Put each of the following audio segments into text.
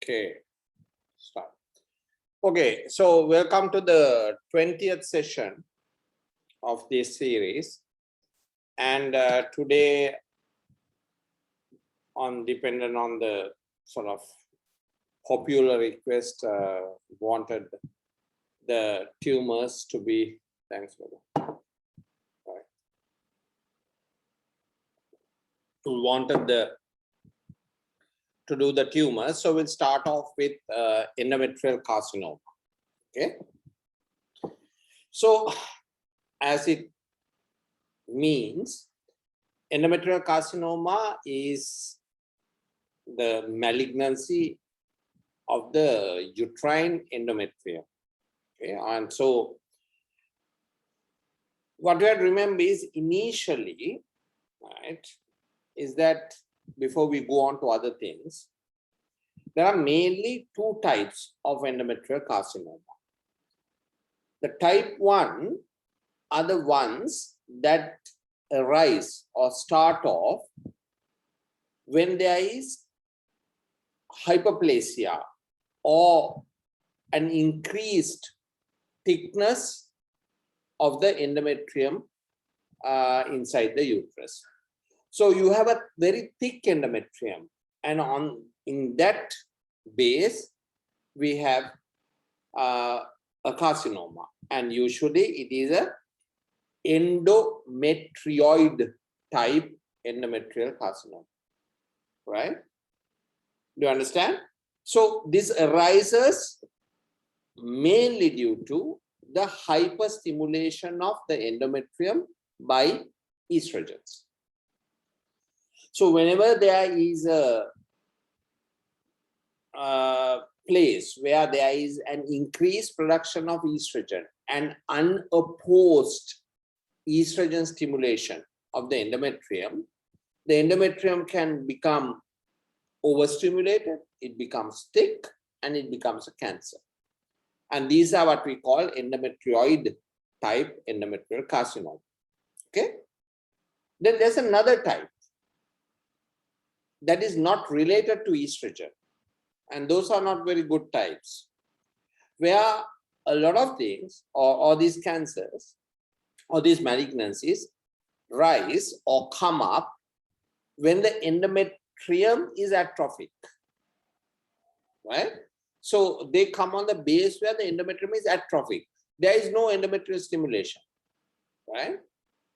Okay, start. Okay, so welcome to the 20th session of this series. And today, dependent on the sort of popular request, wanted the tumors to be, thanks for that. Right. Wanted to do the tumors. So we'll start off with endometrial carcinoma. Okay. So as it means, endometrial carcinoma is the malignancy of the uterine endometrium. Okay. And so what we have to remember is initially, right, is that before we go on to other things, there are mainly two types of endometrial carcinoma. The type 1 are the ones that arise or start off when there is hyperplasia or an increased thickness of the endometrium inside the uterus. So you have a very thick endometrium, and in that base we have a carcinoma, and usually it is a endometrioid type endometrial carcinoma, right? Do you understand? So this arises mainly due to the hyperstimulation of the endometrium by estrogens. So whenever there is a place where there is an increased production of estrogen and unopposed estrogen stimulation of the endometrium can become overstimulated, it becomes thick, and it becomes a cancer. And these are what we call endometrioid type endometrial carcinoma. Okay. Then there's another type that is not related to estrogen, and those are not very good types, where a lot of things or these cancers or these malignancies rise or come up when the endometrium is atrophic, right? So they come on the base where the endometrium is atrophic. There is no endometrial stimulation, right?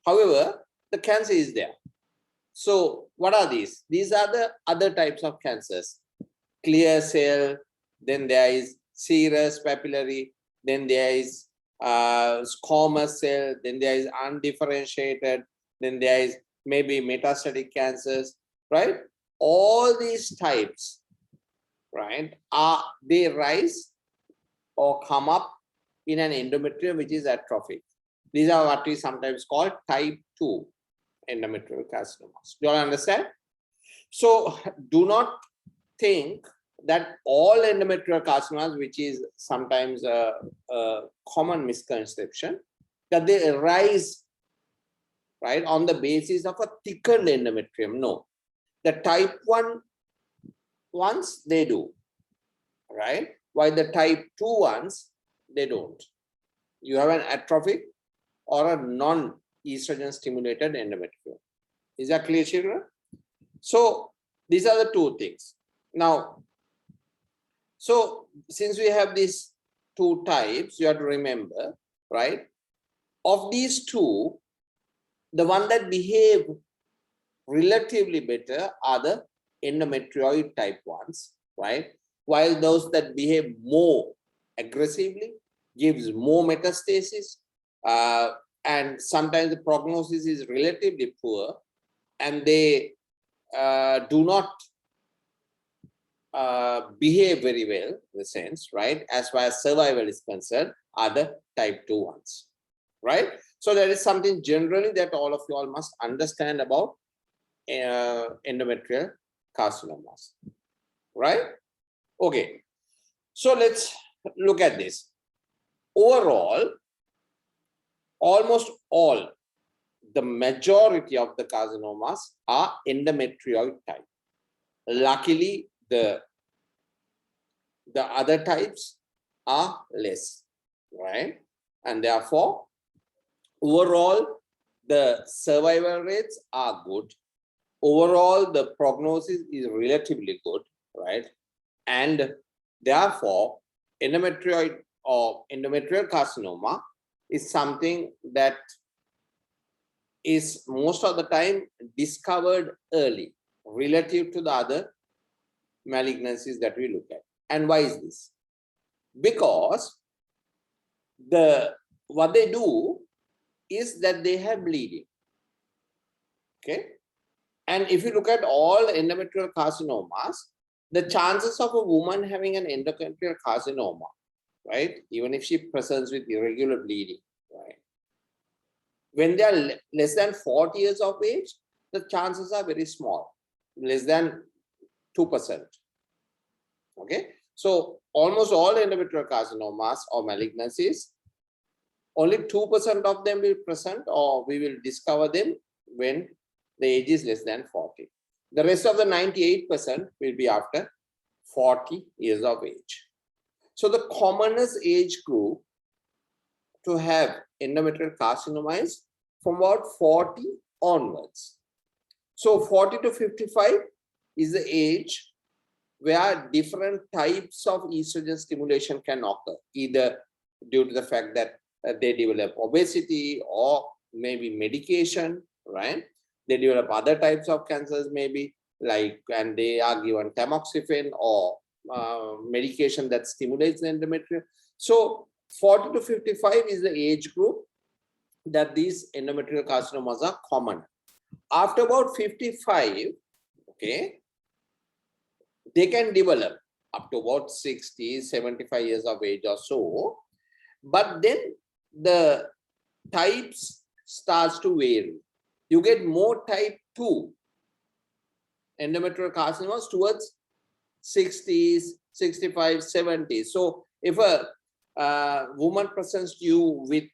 However, the cancer is there. So what are these? These are the other types of cancers. Clear cell, then there is serous papillary, then there is squamous cell, then there is undifferentiated, then there is maybe metastatic cancers, right? All these types, right, they rise or come up in an endometrium which is atrophic. These are what we sometimes call type 2 endometrial carcinomas. Do you all understand? So do not think that all endometrial carcinomas, which is sometimes a common misconception, that they arise, right, on the basis of a thickened endometrium. No. The type 1 ones, they do, right? While the type 2 ones, they don't. You have an atrophic or a non-estrogen stimulated endometrium. Is that clear, children? So these are the two things. Now, so since we have these two types, you have to remember, right? Of these two, the one that behave relatively better are the endometrioid type ones, right? While those that behave more aggressively, gives more metastasis, and sometimes the prognosis is relatively poor, and they do not behave very well, in the sense, right, as far as survival is concerned, are the type 2 ones, right? So there is something generally that all of you all must understand about endometrial carcinomas, right? Okay, so let's look at this. Overall, almost all, the majority of the carcinomas are endometrioid type. Luckily, the The other types are less, right? And therefore, overall, the survival rates are good. Overall, the prognosis is relatively good, right? And therefore, endometrioid or endometrial carcinoma is something that is most of the time discovered early relative to the other malignancies that we look at. And why is this? Because what they do is that they have bleeding. Okay. And if you look at all endometrial carcinomas, the chances of a woman having an endometrial carcinoma, right, even if she presents with irregular bleeding, right, when they are less than 40 years of age, the chances are very small, less than 2%. Okay, so almost all endometrial carcinomas or malignancies, only 2% of them will present, or we will discover them when the age is less than 40. The rest of the 98% will be after 40 years of age. So the commonest age group to have endometrial carcinoma is from about 40 onwards. So 40 to 55 is the age where different types of estrogen stimulation can occur, either due to the fact that they develop obesity or maybe medication, right? They develop other types of cancers, maybe like, and they are given tamoxifen or medication that stimulates the endometrium. So 40 to 55 is the age group that these endometrial carcinomas are common. After about 55, okay, they can develop up to about 60, 75 years of age or so. But then the types starts to vary. You get more type 2 endometrial carcinomas towards 60s, 65, 70s. So if a woman presents to you with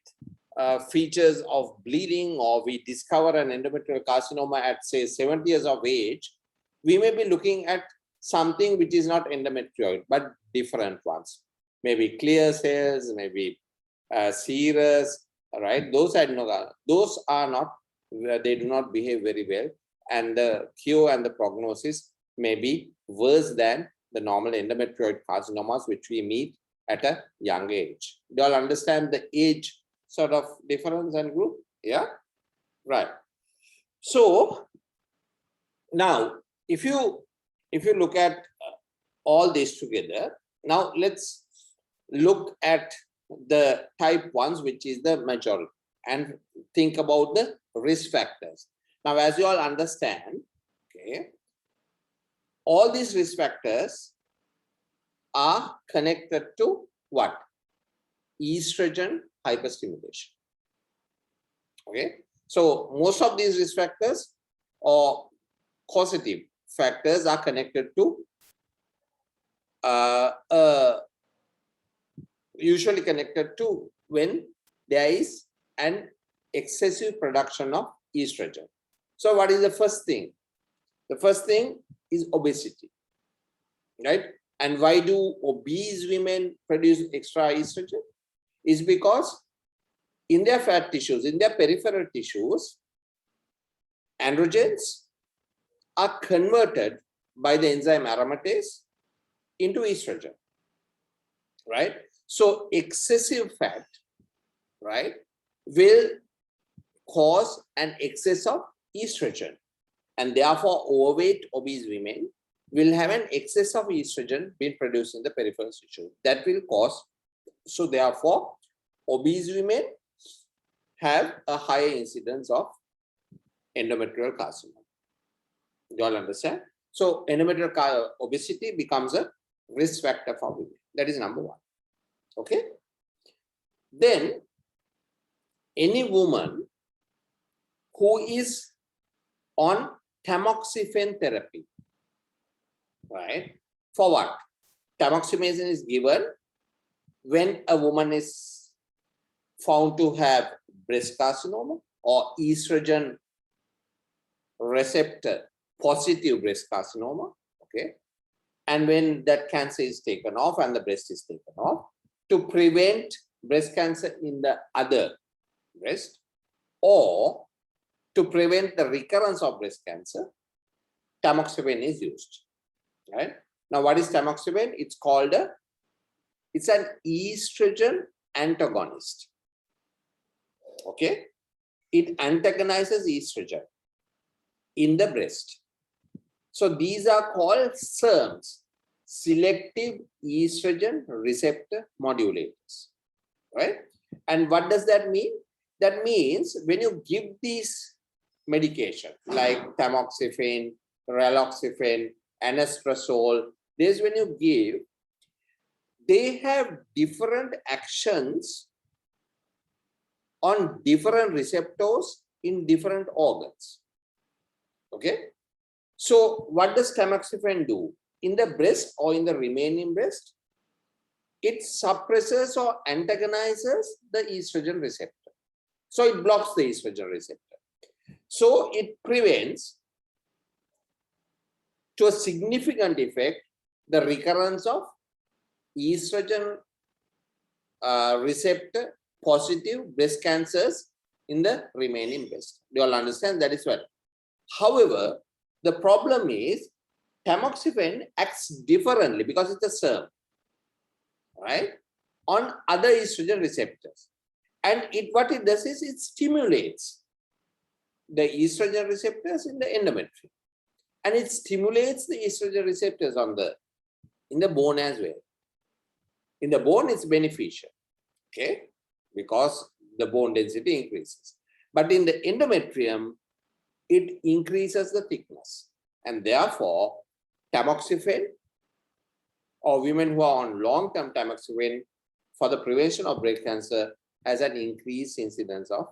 features of bleeding, or we discover an endometrial carcinoma at say 70 years of age, we may be looking at something which is not endometrioid, but different ones. Maybe clear cells, maybe serous, right? Those are not, they do not behave very well, and the cure and the prognosis may be worse than the normal endometrioid carcinomas which we meet at a young age. Do you all understand the age sort of difference and group? Yeah, right. So now if you look at all this together, now let's look at the type 1s, which is the majority, and think about the risk factors. Now, as you all understand, okay, all these risk factors are connected to what? Estrogen hyperstimulation. Okay, so most of these risk factors or causative factors are connected to usually connected to when there is an excessive production of estrogen. So what is the first thing? The first thing is obesity, right? And why do obese women produce extra estrogen? Is because in their fat tissues, in their peripheral tissues, androgens are converted by the enzyme aromatase into estrogen, right? So excessive fat, right, will cause an excess of estrogen, and therefore overweight obese women will have an excess of estrogen being produced in the peripheral tissue. That will cause, so therefore obese women have a higher incidence of endometrial carcinoma. Do you all understand? So endometrial obesity becomes a risk factor for women. That is number 1. Okay. Then any woman who is on tamoxifen therapy, right? For what? Tamoxifen is given when a woman is found to have breast carcinoma or estrogen receptor positive breast carcinoma, okay? And when that cancer is taken off and the breast is taken off, to prevent breast cancer in the other breast, or to prevent the recurrence of breast cancer, tamoxifen is used. Right? Now, what is tamoxifen? It's an estrogen antagonist. Okay? It antagonizes estrogen in the breast. So these are called SERMs, selective estrogen receptor modulators, right? And what does that mean? That means when you give these medication like tamoxifen, raloxifene, anastrozole, this when you give, they have different actions on different receptors in different organs. Okay? So what does tamoxifen do? In the breast or in the remaining breast, it suppresses or antagonizes the estrogen receptor. So it blocks the estrogen receptor. So it prevents, to a significant effect, the recurrence of estrogen receptor positive breast cancers in the remaining breast. Do you all understand? That is well. However, the problem is tamoxifen acts differently because it's a SERM, right, on other estrogen receptors. And what it does is it stimulates the estrogen receptors in the endometrium. And it stimulates the estrogen receptors in the bone as well. In the bone, it's beneficial, okay, because the bone density increases. But in the endometrium, it increases the thickness. And therefore, tamoxifen, or women who are on long-term tamoxifen for the prevention of breast cancer, has an increased incidence of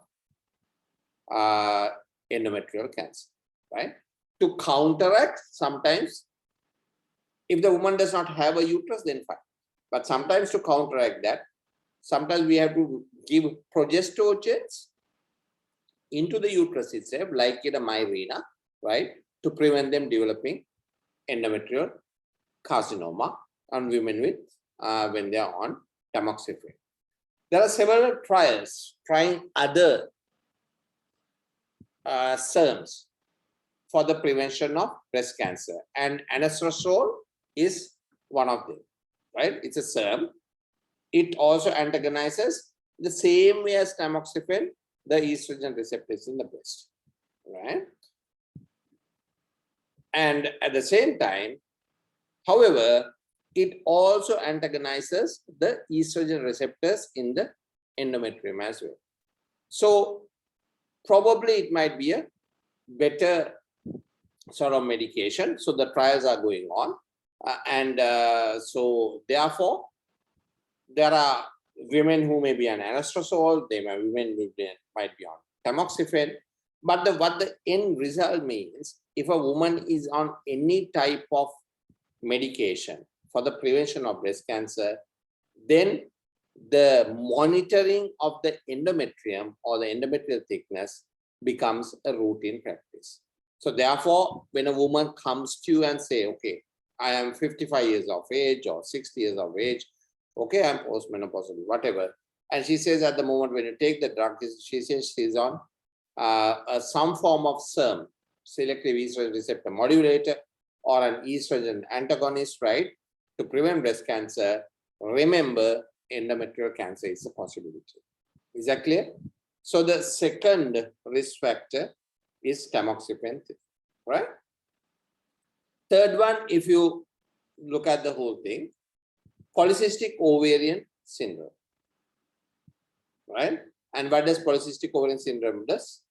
endometrial cancer, right? To counteract, sometimes, if the woman does not have a uterus, then fine. But sometimes to counteract that, sometimes we have to give progestogens into the uterus itself, like in a Mirena, right, to prevent them developing endometrial carcinoma on women with when they are on tamoxifen. There are several trials trying other SERMs for the prevention of breast cancer, and anastrozole is one of them, right? It's a SERM. It also antagonizes the same way as tamoxifen the estrogen receptors in the breast, right? And at the same time, however, it also antagonizes the estrogen receptors in the endometrium as well. So probably it might be a better sort of medication. So the trials are going on. So therefore, there are women who may be on anastrozole, women who might be on tamoxifen. But what the end result means, if a woman is on any type of medication for the prevention of breast cancer, then the monitoring of the endometrium or the endometrial thickness becomes a routine practice. So therefore, when a woman comes to you and say, okay, I am 55 years of age or 60 years of age, okay, I'm postmenopausal, whatever. And she says at the moment when you take the drug, she says she's on some form of SERM, selective estrogen receptor modulator, or an estrogen antagonist, right, to prevent breast cancer. Remember, endometrial cancer is a possibility. Is that clear? So the second risk factor is tamoxifen, right? Third one, if you look at the whole thing, polycystic ovarian syndrome, right? And what does polycystic ovarian syndrome does?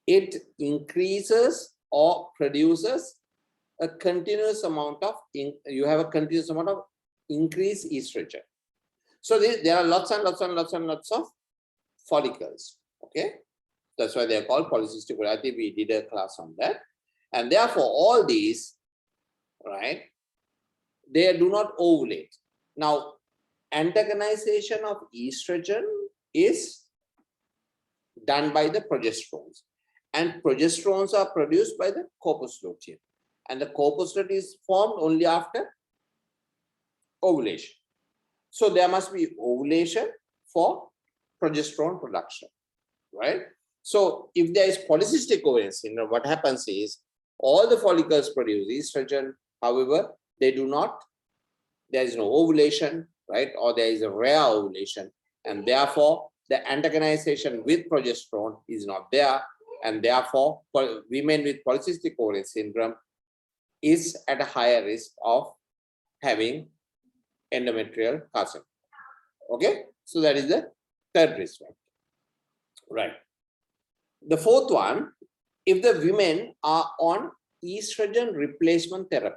It increases or produces a continuous amount of, increased estrogen. So there are lots of follicles, okay? That's why they are called polycystic ovarian. I think we did a class on that. And therefore, all these, right, they do not ovulate. Now, antagonization of estrogen is done by the progesterones. And progesterones are produced by the corpus luteum. and the corpus luteum is formed only after ovulation. So there must be ovulation for progesterone production, right? So if there is polycystic ovarian syndrome, what happens is all the follicles produce estrogen. However, they do not, there is no ovulation, right? Or there is a rare ovulation, and therefore the antagonization with progesterone is not there, and therefore women with polycystic ovarian syndrome is at a higher risk of having endometrial carcinoma. Okay, so that is the third risk factor, right? The fourth one, if the women are on estrogen replacement therapy,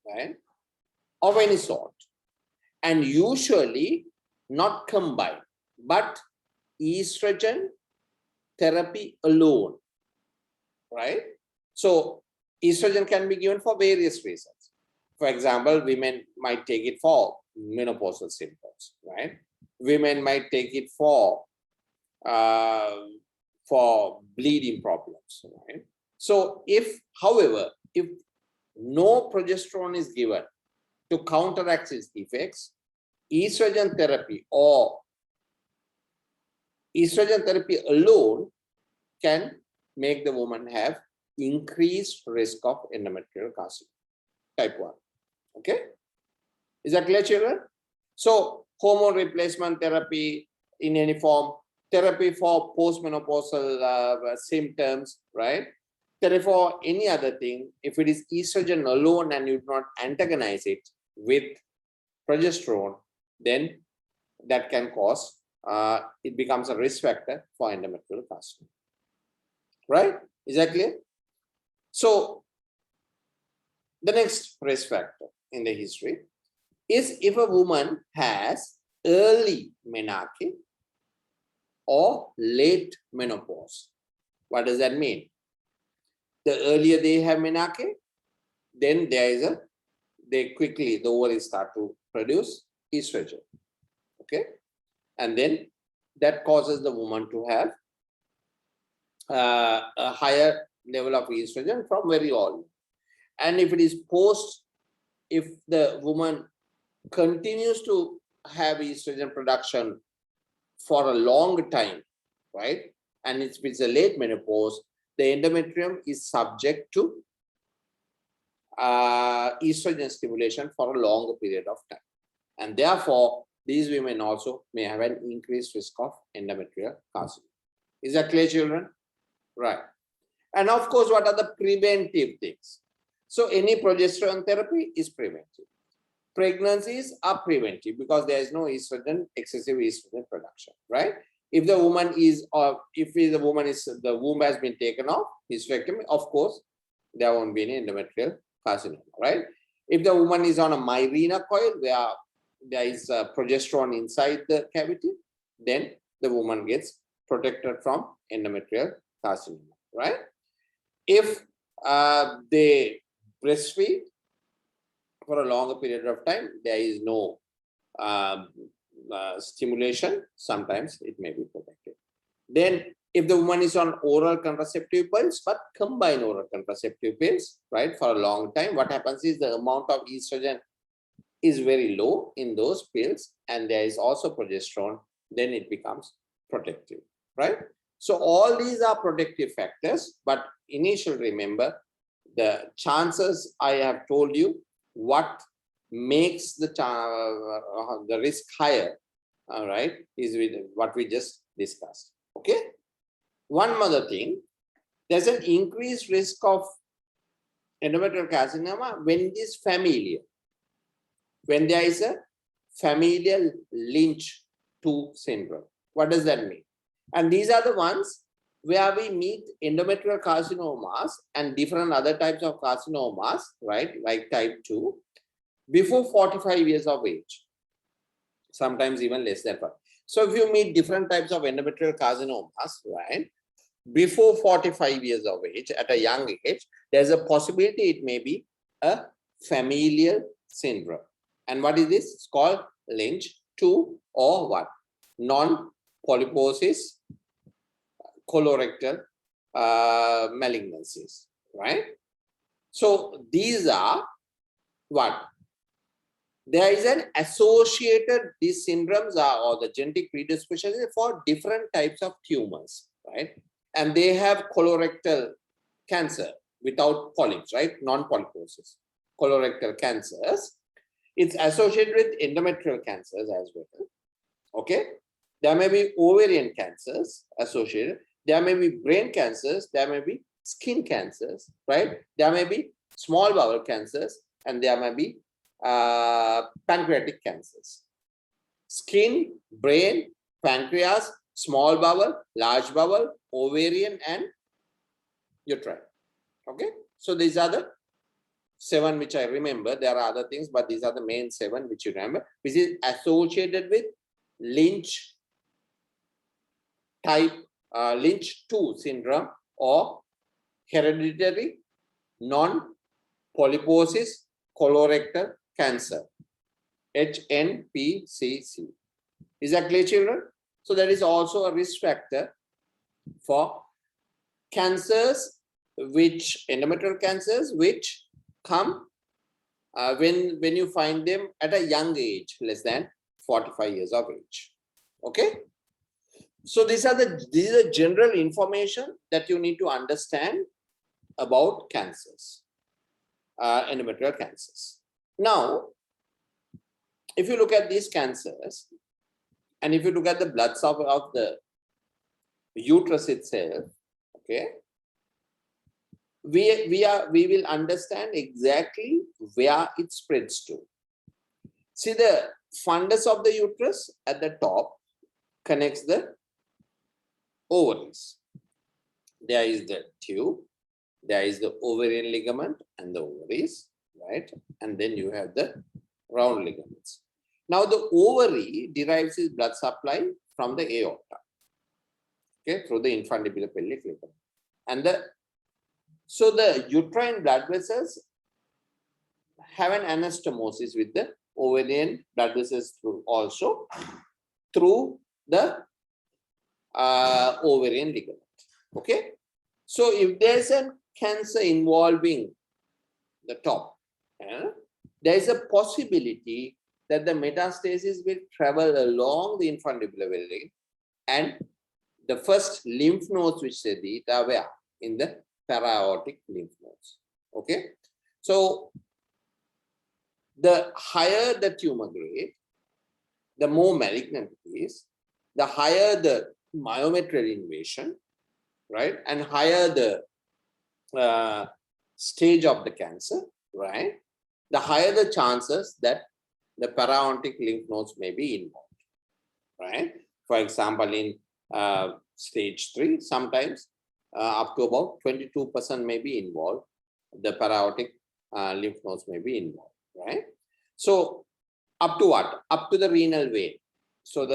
right, of any sort, and usually not combined, but estrogen therapy alone, right? So estrogen can be given for various reasons. For example, women might take it for menopausal symptoms, right? Women might take it for bleeding problems, right? So if, however, if no progesterone is given to counteract its effects, estrogen therapy or estrogen therapy alone can make the woman have increased risk of endometrial carcinoma type 1. Okay, is that clear, children? So hormone replacement therapy in any form, therapy for postmenopausal symptoms, right? Therapy for any other thing, if it is estrogen alone and you do not antagonize it with progesterone, then that can cause, it becomes a risk factor for endometrial carcinoma, right? Is that clear? So the next risk factor in the history is if a woman has early menarche or late menopause. What does that mean? The earlier they have menarche, then there is a, the ovaries start to produce estrogen. Okay, and then that causes the woman to have a higher level of estrogen from very early. And if it is post, if the woman continues to have estrogen production for a long time, right, and it's a late menopause, the endometrium is subject to estrogen stimulation for a longer period of time, and therefore these women also may have an increased risk of endometrial carcinoma. Is that clear, children? Right. And of course, what are the preventive things? So any progesterone therapy is preventive. Pregnancies are preventive because there is no estrogen, excessive estrogen production, right? If the woman is, or if the woman is, the womb has been taken off, hysterectomy, of course, there won't be any endometrial carcinoma, right? If the woman is on a Mirena coil where there is progesterone inside the cavity, then the woman gets protected from endometrial carcinoma, right? If they breastfeed for a longer period of time, there is no stimulation, sometimes it may be protected. Then if the woman is on oral contraceptive pills, but combined oral contraceptive pills, right, for a long time, what happens is the amount of estrogen is very low in those pills, and there is also progesterone, then it becomes protective, right? So all these are protective factors, but initially remember the chances I have told you what makes the risk higher, all right, is with what we just discussed. Okay. One other thing, there's an increased risk of endometrial carcinoma when it is familial, when there is a familial Lynch 2 syndrome. What does that mean? And these are the ones where we meet endometrial carcinomas and different other types of carcinomas, right, like type 2, before 45 years of age, sometimes even less than 5. So if you meet different types of endometrial carcinomas, right, before 45 years of age, at a young age, there's a possibility it may be a familial syndrome. And what is this? It's called Lynch 2 or what? Non-polyposis colorectal malignancies, right? So these are what? There is an associated, these syndromes are, or the genetic predisposition for different types of tumors, right? And they have colorectal cancer without polyps, right? Non-polyposis. Colorectal cancers. It's associated with endometrial cancers as well. Okay? There may be ovarian cancers associated. There may be brain cancers. There may be skin cancers, right? There may be small bowel cancers, and there may be pancreatic cancers. Skin, brain, pancreas, small bowel, large bowel, ovarian, and uterine. Okay, so these are the 7 which I remember. There are other things, but these are the main 7 which you remember, which is associated with Lynch type, Lynch 2 syndrome, or hereditary non-polyposis colorectal cancer, HNPCC. Is that clear, children? So there is also a risk factor for cancers, which endometrial cancers, which come when you find them at a young age, less than 45 years of age. Okay. So these are the general information that you need to understand about cancers, endometrial cancers. Now, if you look at these cancers, and if you look at the blood sample of the uterus itself, okay, we will understand exactly where it spreads to. See, the fundus of the uterus at the top connects the ovaries. There is the tube, there is the ovarian ligament and the ovaries, right? And then you have the round ligaments. Now the ovary derives its blood supply from the aorta, okay, through the infundibular pelvic ligament. And so the uterine blood vessels have an anastomosis with the ovarian blood vessels through the ovarian ligament. Okay, so if there's a cancer involving the top, there is a possibility that the metastasis will travel along the infundibular vein, and the first lymph nodes which they did are where? In the para-aortic lymph nodes. Okay, so the higher the tumor grade, the more malignant it is, the higher the myometrial invasion, right, and higher the stage of the cancer, right, the higher the chances that the para-aortic lymph nodes may be involved, right? For example, in stage 3, sometimes up to about 22% may be involved. The para-aortic lymph nodes may be involved, right? So up to what? Up to the renal vein. So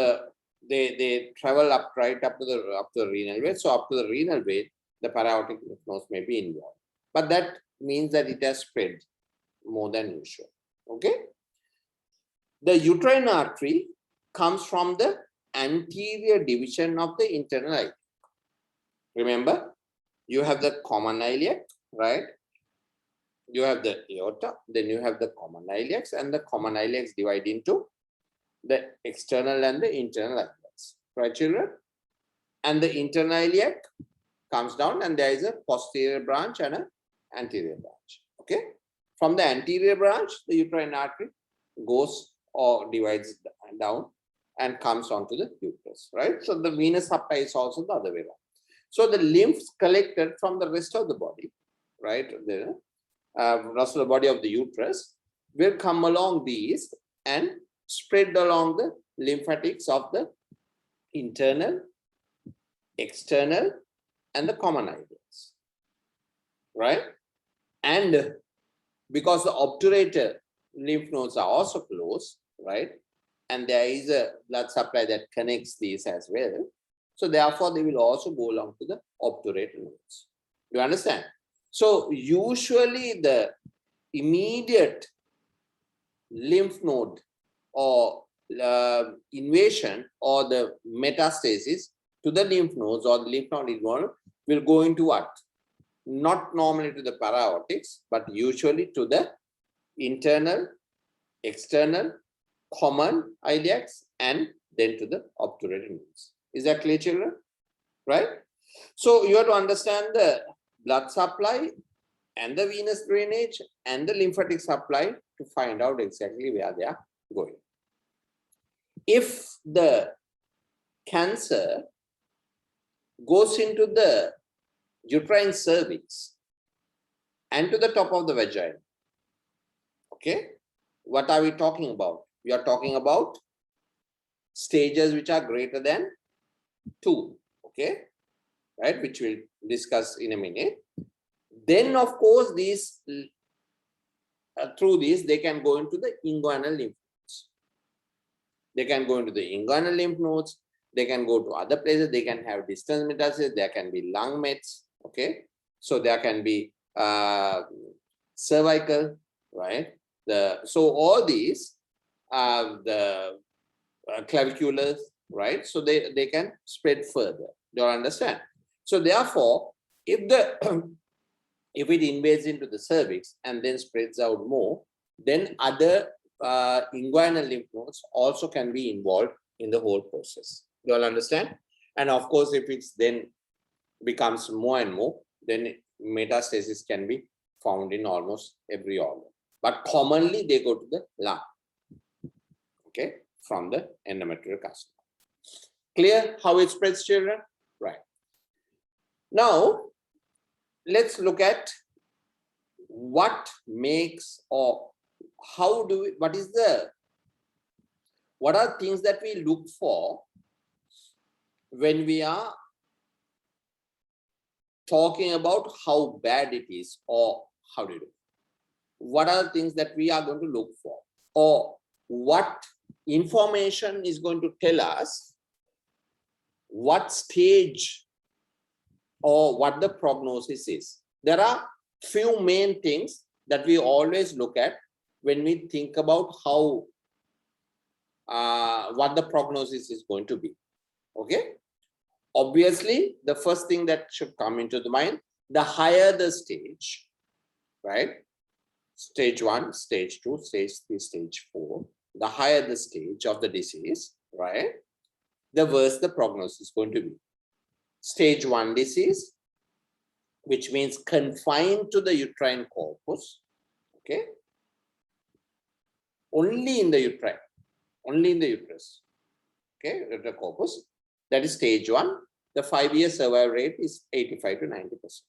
they travel up right up to the renal vein. So up to the renal vein, the para-aortic lymph nodes may be involved. But that means that it has spread more than usual. Okay. The uterine artery comes from the anterior division of the internal iliac. Remember, you have the common iliac, right? You have the aorta, then you have the common iliacs, and the common iliacs divide into the external and the internal iliacs, right, children? And the internal iliac comes down, and there is a posterior branch and an anterior branch. Okay, from the anterior branch, the uterine artery goes or divides down and comes onto the uterus, right? So the venous supply is also the other way around. So the lymphs collected from the rest of the body, right, the rest of the body of the uterus will come along these and spread along the lymphatics of the internal, external, and the common iliacs, right? And because the obturator lymph nodes are also close, right, and there is a blood supply that connects these as well, so therefore they will also go along to the obturator nodes. You understand? So usually the immediate lymph node or invasion or the metastasis to the lymph nodes or the lymph node involved will go into what? not normally to the para-aortics, but usually to the internal, external, common iliacs, and then to the obturator means. Is that clear, children? Right? So you have to understand the blood supply and the venous drainage and the lymphatic supply to find out exactly where they are going. If the cancer goes into the uterine cervix and to the top of the vagina, okay, what are we talking about? We are talking about stages which are greater than 2, okay, right, which we'll discuss in a minute. Then, of course, these through these, they can go into the inguinal lymph nodes. They can go into the inguinal lymph nodes. They can go to other places. They can have distant metastasis. There can be lung mets, okay. So there can be cervical, right? So all these the claviculars, right? So they can spread further. Do you understand? So therefore, if the if it invades into the cervix and then spreads out more, then other inguinal lymph nodes also can be involved in the whole process. Do you all understand? And of course, if it's then becomes more and more, then metastasis can be found in almost every organ. But commonly, they go to the lung, okay, from the endometrial carcinoma. Clear how it spreads, children? Right. Now, let's look at what makes or how do we, what are things that we look for when we are talking about how bad it is, or how do you do? What are the things that we are going to look for, or what information is going to tell us what stage or what the prognosis is? There are few main things that we always look at when we think about how what the prognosis is going to be. Okay, obviously the first thing that should come into the mind, the higher the stage, right? Stage 1, stage 2, stage 3, stage 4, the higher the stage of the disease, right, the worse the prognosis is going to be. Stage 1 disease, which means confined to the uterine corpus, okay, only in the uterine, only in the uterus, okay, uterine corpus, that is stage 1. The 5-year survival rate is 85 to 90%.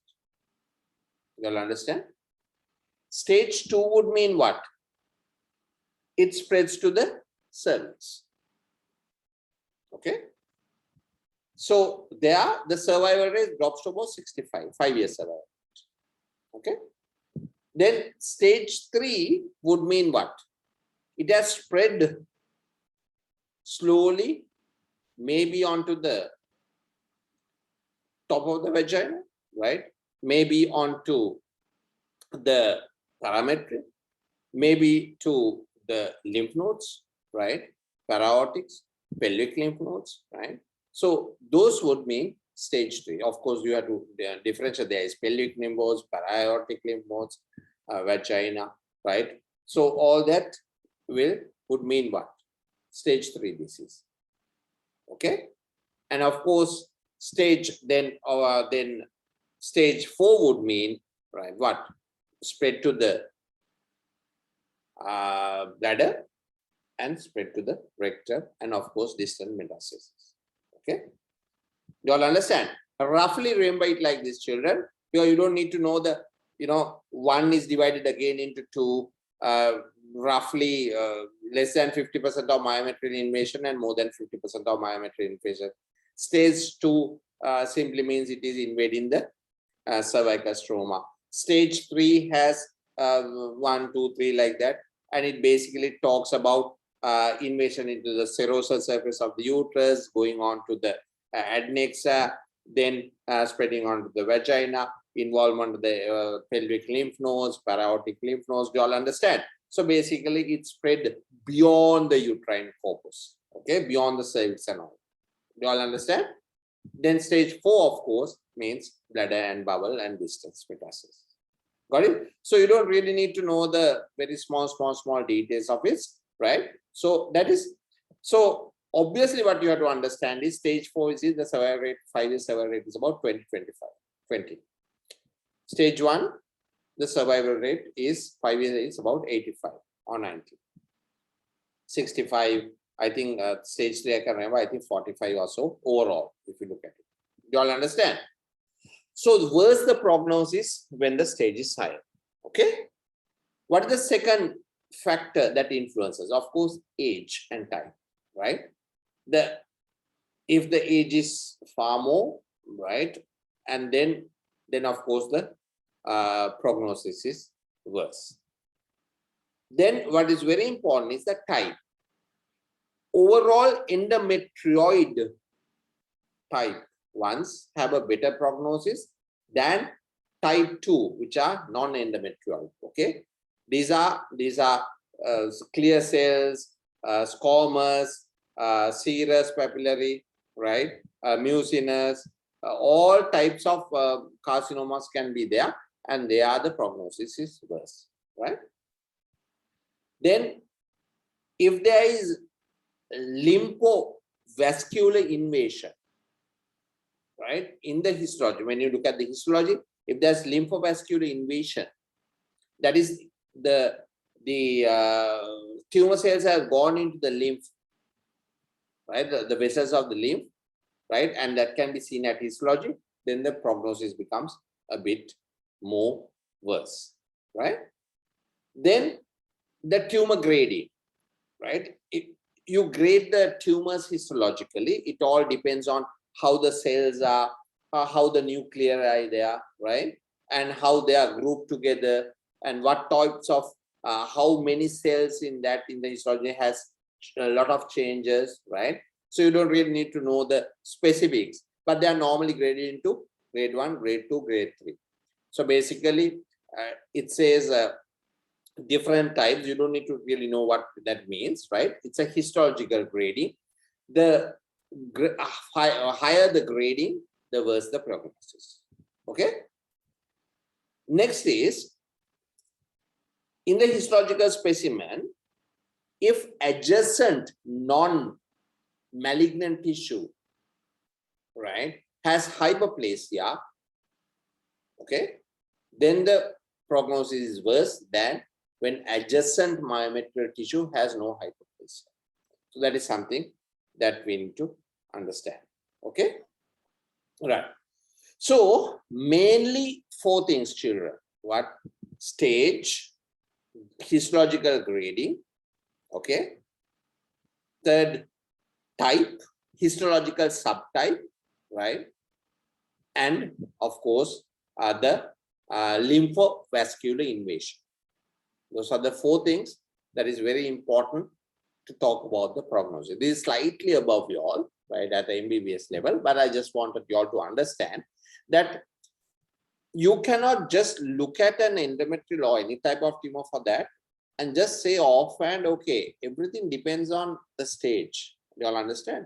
You all understand? Stage 2 would mean what? It spreads to the cervix, okay. So there, the survival rate drops to about 65, 5-year survival rate. Okay. Then stage 3 would mean what? It has spread slowly, maybe onto the top of the vagina, right? Maybe onto the parametrium, maybe to the lymph nodes, right? Para-aortics, pelvic lymph nodes, right? So those would mean stage 3. Of course, you have to differentiate. There is pelvic lymph nodes, para-aortic lymph nodes, vagina, right? So all that would mean what? Stage 3 disease. Okay, and of course, stage stage 4 would mean, right, what? Spread to the bladder and spread to the rectum, and of course, distant metastasis. Okay, you all understand? Roughly remember it like this, children. You don't need to know the, 1 is divided again into 2, roughly less than 50% of myometrial invasion and more than 50% of myometrial invasion. Stage 2 simply means it is invading the cervical stroma. Stage 3 has 1, 2, 3 like that, and it basically talks about invasion into the serosal surface of the uterus, going on to the adnexa, then spreading onto the vagina, involvement of the pelvic lymph nodes, para-aortic lymph nodes. Do you all understand? So basically, it spread beyond the uterine corpus, okay, beyond the cervix and all. Do you all understand? Then stage 4, of course, means bladder and bowel and distance metastasis. Got it? So you don't really need to know the very small details of it, right? So that is, so obviously what you have to understand is stage 4 is the survival rate, 5-year survival rate is about 20. Stage 1, the survival rate is 5 years is about 85 or 90. 65, I think stage 3, I can remember, I think 45 or so overall, if you look at it. You all understand? So worse the prognosis when the stage is higher. Okay. What is the second factor that influences? Of course, age and time, right? If the age is far more, right, and then of course the prognosis is worse. Then what is very important is the type. Overall endometrioid type ones have a better prognosis than type 2, which are non-endometrioid. Okay, these are clear cells, squamous, serous papillary, right, mucinous, all types of carcinomas can be there, and they are the prognosis is worse, right? Then if there is lymphovascular invasion, right, in the histology, when you look at the histology, if there's lymphovascular invasion, that is the tumor cells have gone into the lymph, right, the vessels of the lymph, right, and that can be seen at histology, then the prognosis becomes a bit more worse, right? Then the tumor grading, right? You grade the tumors histologically. It all depends on how the cells are, how the nuclei are there, right? And how they are grouped together, and what types of, how many cells in the histology has a lot of changes, right? So you don't really need to know the specifics, but they are normally graded into grade 1, grade 2, grade 3. So basically, it says different types. You don't need to really know what that means, right? It's a histological grading. The higher the grading, the worse the prognosis. Okay. Next is, in the histological specimen, if adjacent non-malignant tissue, right, has hyperplasia, okay, then the prognosis is worse than when adjacent myometrial tissue has no hyperplasia. So that is something that we need to understand. Okay, right. So mainly 4 things, children. What? Stage, histological grading, okay. Third, type, histological subtype, right? And of course, the lymphovascular invasion. Those are the 4 things that is very important to talk about the prognosis. This is slightly above you all, right, at the MBBS level, but I just wanted you all to understand that you cannot just look at an endometrial or any type of tumor for that and just say offhand, okay, everything depends on the stage. You all understand?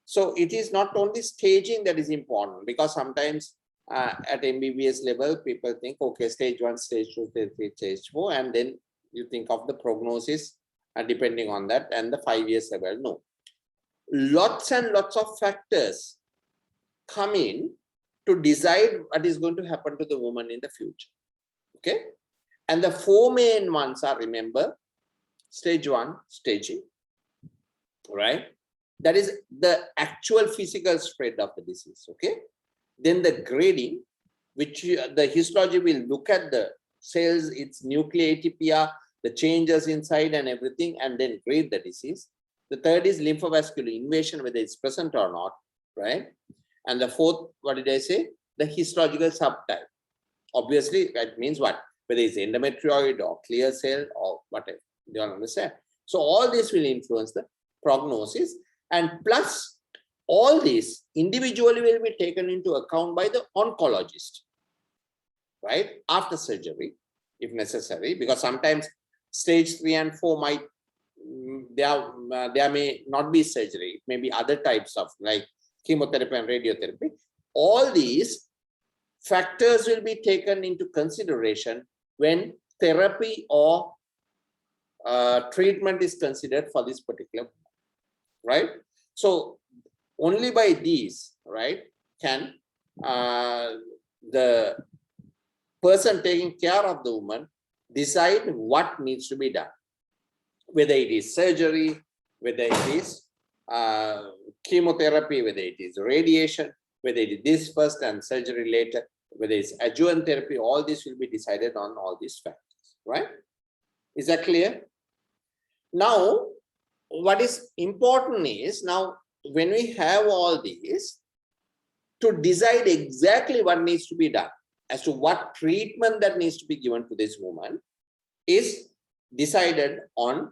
So it is not only staging that is important, because sometimes at MBBS level, people think, okay, stage 1, stage 2, stage 3, stage 4, and then you think of the prognosis depending on that and the 5-year survival. No. Lots and lots of factors come in to decide what is going to happen to the woman in the future. Okay. And the 4 main ones are, remember, stage 1, staging, right? That is the actual physical spread of the disease. Okay. Then the grading, which the histology will look at the cells, its nuclear ATPR, the changes inside and everything, and then grade the disease. The third is lymphovascular invasion, whether it's present or not, right? And the 4th, what did I say? The histological subtype. Obviously, that means what? Whether it's endometrioid or clear cell or whatever. Do you understand? So all this will influence the prognosis, and plus all this individually will be taken into account by the oncologist, right? After surgery, if necessary, because sometimes stage 3 and 4 might, there may not be surgery. It may be other types of like chemotherapy and radiotherapy. All these factors will be taken into consideration when therapy or treatment is considered for this particular, right? So only by these, right, can the person taking care of the woman decide what needs to be done, whether it is surgery, whether it is chemotherapy, whether it is radiation, whether it is this first and surgery later, whether it's adjuvant therapy. All this will be decided on all these factors, right? Is that clear? Now, what is important is, now when we have all these, to decide exactly what needs to be done as to what treatment that needs to be given to this woman is decided on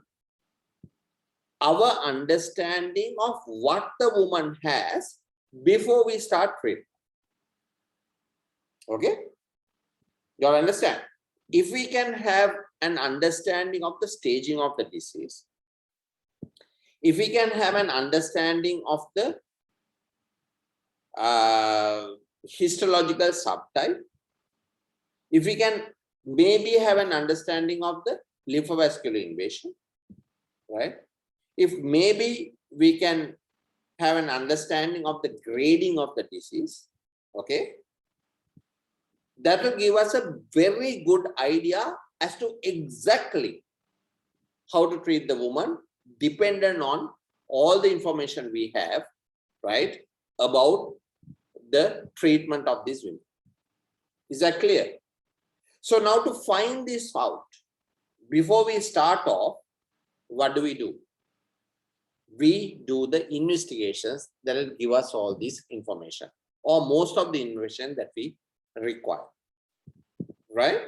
our understanding of what the woman has before we start treatment. Okay? You all understand? If we can have an understanding of the staging of the disease, if we can have an understanding of the histological subtype, if we can maybe have an understanding of the lymphovascular invasion, right? If maybe we can have an understanding of the grading of the disease, okay? That will give us a very good idea as to exactly how to treat the woman, dependent on all the information we have, right, about the treatment of this women. Is that clear? So now to find this out, before we start off, what do? We do the investigations that will give us all this information, or most of the information that we require, right?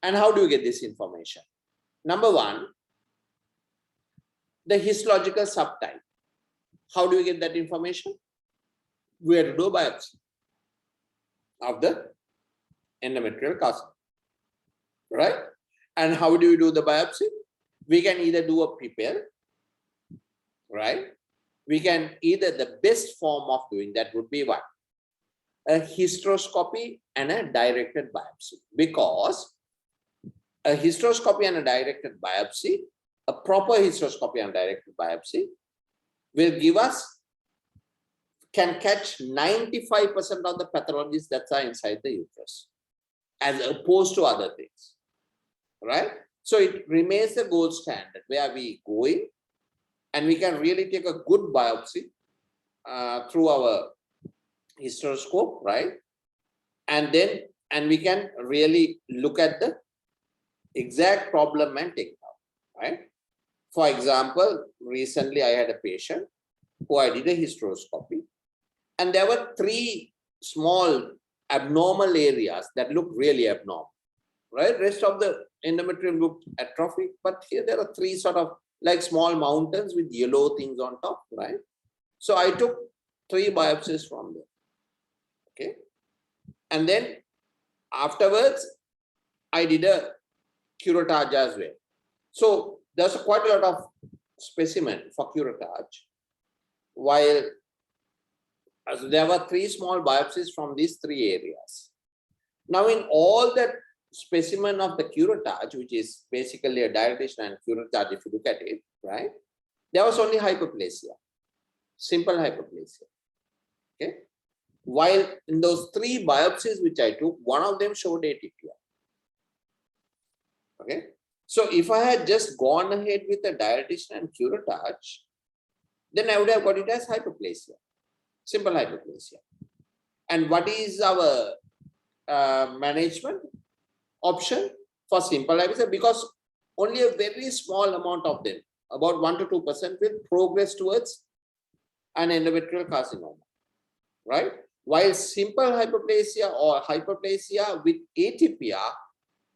And how do you get this information? Number one, the histological subtype. How do you get that information? We have to do a biopsy of the endometrial carcinoma, right? And how do you do the biopsy? We can either do a prepare, right? We can either, the best form of doing that would be what? A hysteroscopy and a directed biopsy, because a hysteroscopy and a directed biopsy, a proper hysteroscopy and directed biopsy will give us, can catch 95% of the pathologies that are inside the uterus, as opposed to other things, right? So it remains the gold standard where we go in and we can really take a good biopsy through our hysteroscope, right? And then, and we can really look at the exact problem and take it out, right? For example, recently I had a patient who I did a hysteroscopy, and there were 3 small abnormal areas that look really abnormal, right? Rest of the endometrium looked atrophic, but here there are 3 sort of like small mountains with yellow things on top, right? So I took 3 biopsies from them, okay? And then afterwards, I did a curettage as well. So there's quite a lot of specimen for curettage, while there were 3 small biopsies from these 3 areas. Now in all that specimen of the curettage, which is basically a dilatation and curettage if you look at it, right? There was only hyperplasia, simple hyperplasia, okay? While in those 3 biopsies which I took, one of them showed atypia, okay? So if I had just gone ahead with the dilatation and curettage, then I would have got it as hyperplasia, simple hyperplasia. And what is our management option for simple hyperplasia? Because only a very small amount of them, about 1 to 2%, will progress towards an endometrial carcinoma, right? While simple hyperplasia or hyperplasia with atypia,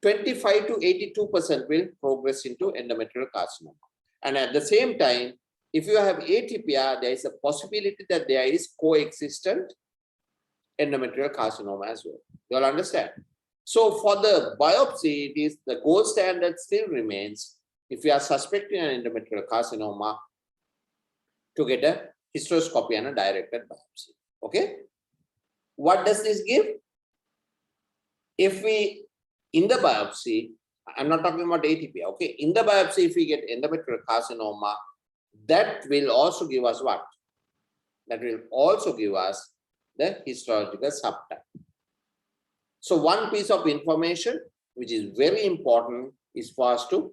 25 to 82% will progress into endometrial carcinoma. And at the same time, if you have atypia, there is a possibility that there is coexistent endometrial carcinoma as well. You all understand? So for the biopsy, it is the gold standard still remains, if you are suspecting an endometrial carcinoma, to get a hysteroscopy and a directed biopsy. Okay. What does this give? If we, in the biopsy, I'm not talking about ATP, okay? In the biopsy, if we get endometrial carcinoma, that will also give us what? That will also give us the histological subtype. So one piece of information which is very important is for us to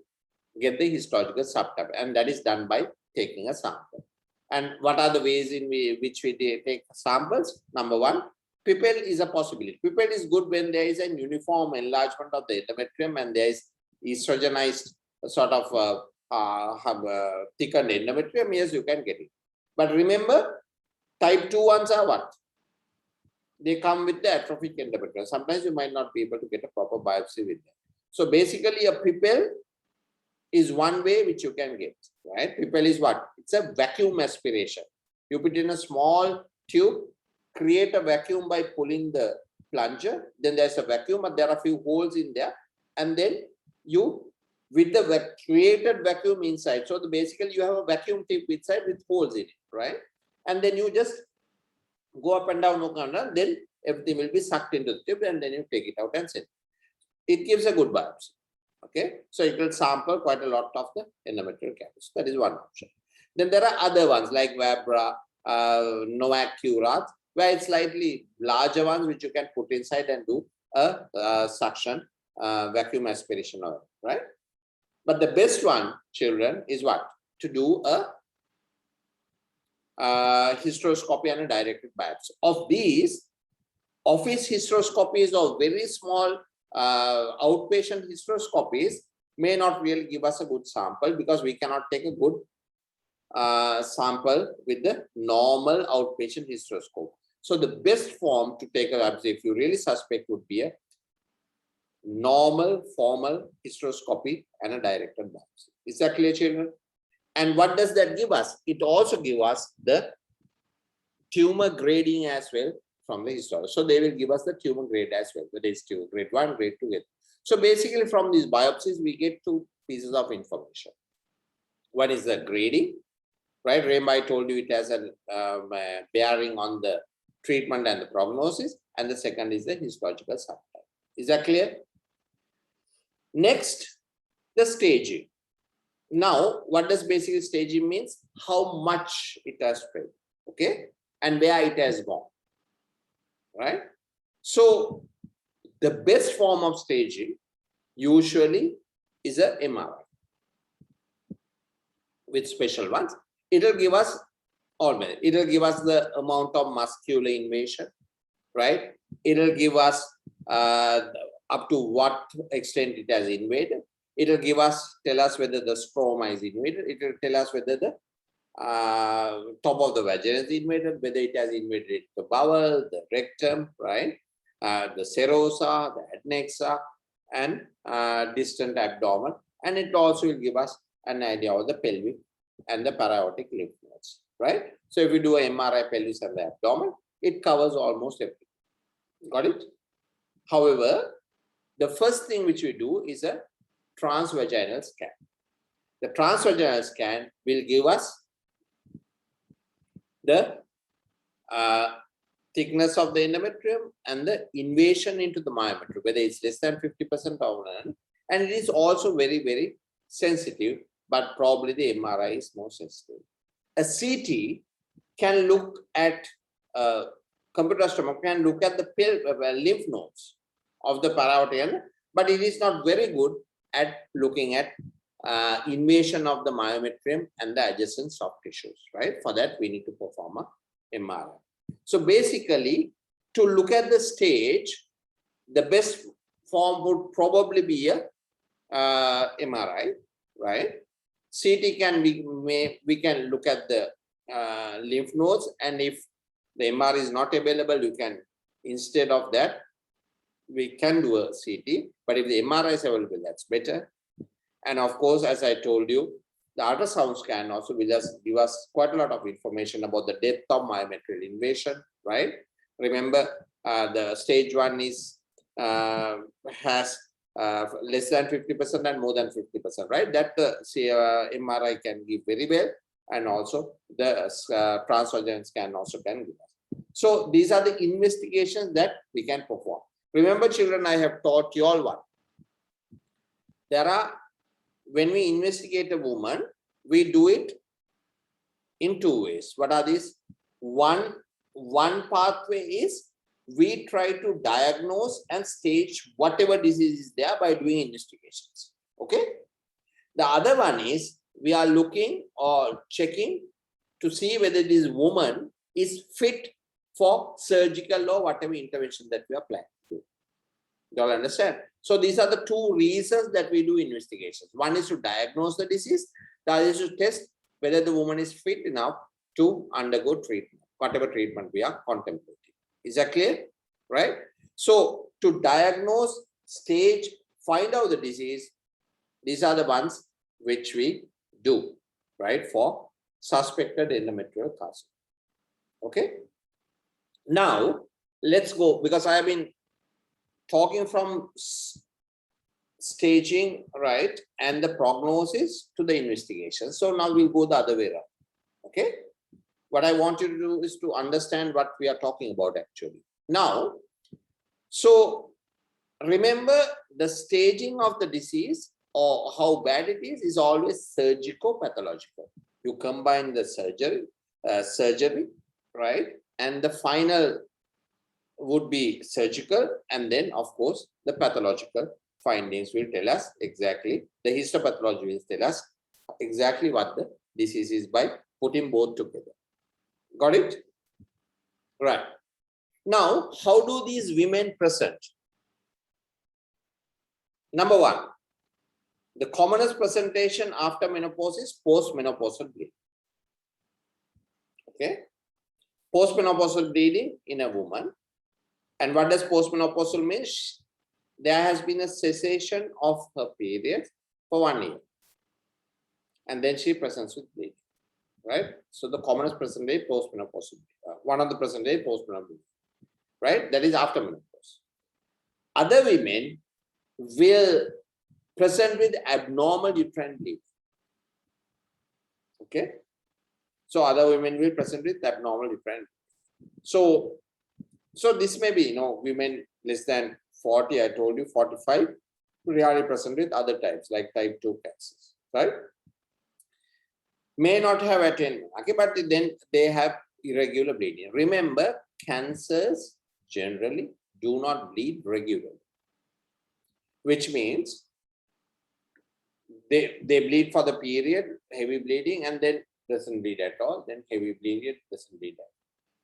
get the histological subtype, and that is done by taking a sample. And what are the ways in which we take samples? Number one, pipette is a possibility. Pipette is good when there is a uniform enlargement of the endometrium and there is estrogenized sort of thickened endometrium. Yes, you can get it. But remember, type 2 ones are what? They come with the atrophic endometrium. Sometimes you might not be able to get a proper biopsy with them. So basically, a pipette is one way which you can get, right? Pipette is what? It's a vacuum aspiration. You put in a small tube, create a vacuum by pulling the plunger, then there's a vacuum, but there are a few holes in there, and then you, with the created vacuum inside, so basically you have a vacuum tube inside with holes in it, right? And then you just go up and down, then everything will be sucked into the tube, and then you take it out and send it. It gives a good biopsy. Okay, so it will sample quite a lot of the endometrial cavities. That is one option. Then there are other ones like Vabra, Novak Curat, where it's slightly larger ones which you can put inside and do a suction vacuum aspiration of it, right? But the best one, children, is what? To do a hysteroscopy and a directed biopsy. Of these, office hysteroscopies or very small outpatient hysteroscopies may not really give us a good sample because we cannot take a good sample with the normal outpatient hysteroscope. So the best form to take a biopsy, if you really suspect, would be a normal formal hysteroscopy and a directed biopsy. Is that clear, children? And what does that give us? It also gives us the tumor grading as well from the histology. So they will give us the tumor grade as well, whether it's tumor grade 1, grade 2, grade 3. So basically from these biopsies, we get two pieces of information. One is the grading, right? Remember I told you it has a bearing on the treatment and the prognosis. And the second is the histological subtype. Is that clear? Next, the staging. Now, what does basically staging means? How much it has spread, okay? And where it has gone. Right? So the best form of staging usually is a MRI with special ones. It'll give us it'll give us the amount of muscular invasion, right? It'll give us up to what extent it has invaded. It'll give us, tell us whether the stroma is invaded. It'll tell us whether the top of the vagina is invaded, whether it has invaded the bowel, the rectum, right? The serosa, the adnexa, and distant abdomen. And it also will give us an idea of the pelvic and the paraortic lymph nodes, right? So if we do an MRI pelvis and the abdomen, it covers almost everything. Got it? However, the first thing which we do is a transvaginal scan. The transvaginal scan will give us the thickness of the endometrium and the invasion into the myometrium, whether it's less than 50% or none. And it is also very, very sensitive, but probably the MRI is more sensitive. A CT can look at, computerized tomography can look at the lymph nodes of the paraortic, but it is not very good at looking at invasion of the myometrium and the adjacent soft tissues, right? For that, we need to perform a MRI. So basically, to look at the stage, the best form would probably be a MRI, right? CT can we can look at the lymph nodes, and if the MRI is not available, you can, instead of that, we can do a CT. But if the MRI is available, that's better. And of course, as I told you, the ultrasound scan also will just give us quite a lot of information about the depth of myometrial invasion, right? Remember, the stage 1 is has less than 50% and more than 50%, right? That MRI can give very well. and also the transvaginal scan also can give us. So these are the investigations that we can perform. Remember, children, I have taught you all one. There are, when we investigate a woman, we do it in two ways. What are these? One pathway is we try to diagnose and stage whatever disease is there by doing investigations. Okay. The other one is we are looking or checking to see whether this woman is fit for surgical or whatever intervention that we are planning to do. You all understand? So these are the two reasons that we do investigations. One is to diagnose the disease. The other is to test whether the woman is fit enough to undergo treatment, whatever treatment we are contemplating. Is that clear? Right? So to diagnose, stage, find out the disease, these are the ones which we do, right, for suspected endometrial carcinoma. Okay. Now, let's go, because I have been talking from staging, right, and the prognosis to the investigation. So now we'll go the other way around. Okay. What I want you to do is to understand what we are talking about actually. Now, so remember the staging of the disease or how bad it is always surgico-pathological. You combine the surgery, right? And the final would be surgical, and then of course the pathological findings will tell us exactly, the histopathology will tell us exactly what the disease is by putting both together. Got it? Right. Now, how do these women present? Number one, the commonest presentation after menopause is postmenopausal bleeding. Okay. Postmenopausal bleeding in a woman. And what does postmenopausal mean? There has been a cessation of her period for 1 year. And then she presents with bleeding. Right? So the commonest presentation postmenopausal, one of the presentation postmenopausal, right? That is after menopause. Other women will present with abnormal uterine bleeding. Okay. So other women will present with abnormal uterine bleeding. So this may be, women less than 40, I told you 45, rarely present with other types like type 2 cancers, right? May not have attained, okay, but then they have irregular bleeding. Remember, cancers generally do not bleed regularly, which means they bleed for the period, heavy bleeding, and then doesn't bleed at all, then heavy bleeding, doesn't bleed at all.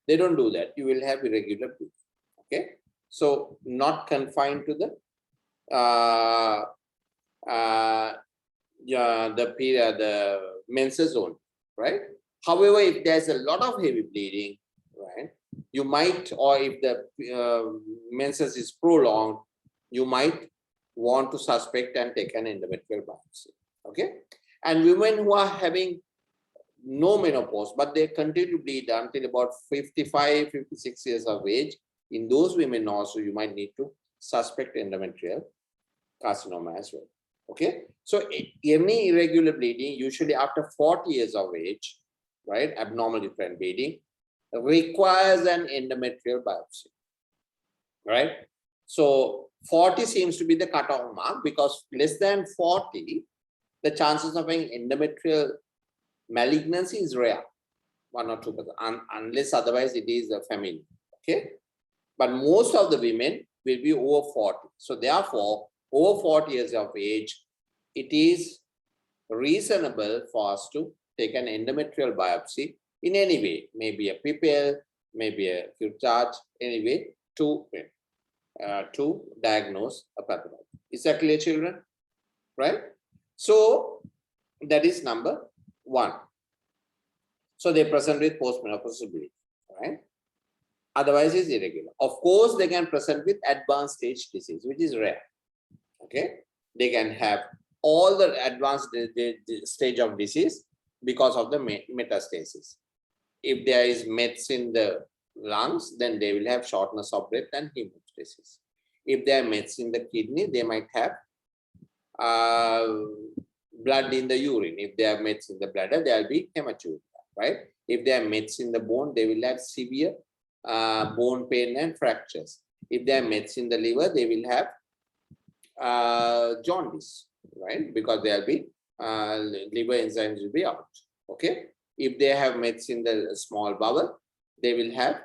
They don't do that. You will have irregular bleeding. Okay, so not confined to the period, the menses zone, right? However, if there's a lot of heavy bleeding, right, you might, or if the menses is prolonged, you might want to suspect and take an endometrial biopsy. Okay, and women who are having no menopause, but they continue to bleed until about 55, 56 years of age, in those women also you might need to suspect endometrial carcinoma as well. Okay, so any irregular bleeding, usually after 40 years of age, right, abnormal uterine bleeding, requires an endometrial biopsy, right? So 40 seems to be the cutoff mark, because less than 40, the chances of having endometrial malignancy is rare, 1 or 2%, unless otherwise it is a family. Okay, but most of the women will be over 40. So therefore, over 40 years of age, it is reasonable for us to take an endometrial biopsy in any way, maybe a PPL, maybe a QTART, anyway, to diagnose a pathology. Is that clear, children? Right? So that is number 1. So they present with postmenopausal bleeding, right? Otherwise, it's irregular. Of course, they can present with advanced stage disease, which is rare. Okay, they can have all the advanced stage of disease because of the metastasis. If there is mets in the lungs, then they will have shortness of breath and hemostasis. If there are mets in the kidney, they might have blood in the urine. If they have mets in the bladder, there will be hematuria, right? If they have mets in the bone, they will have severe bone pain and fractures. If they have mets in the liver, they will have jaundice, right? Because there will be liver enzymes will be out. Okay. If they have mets in the small bowel, they will have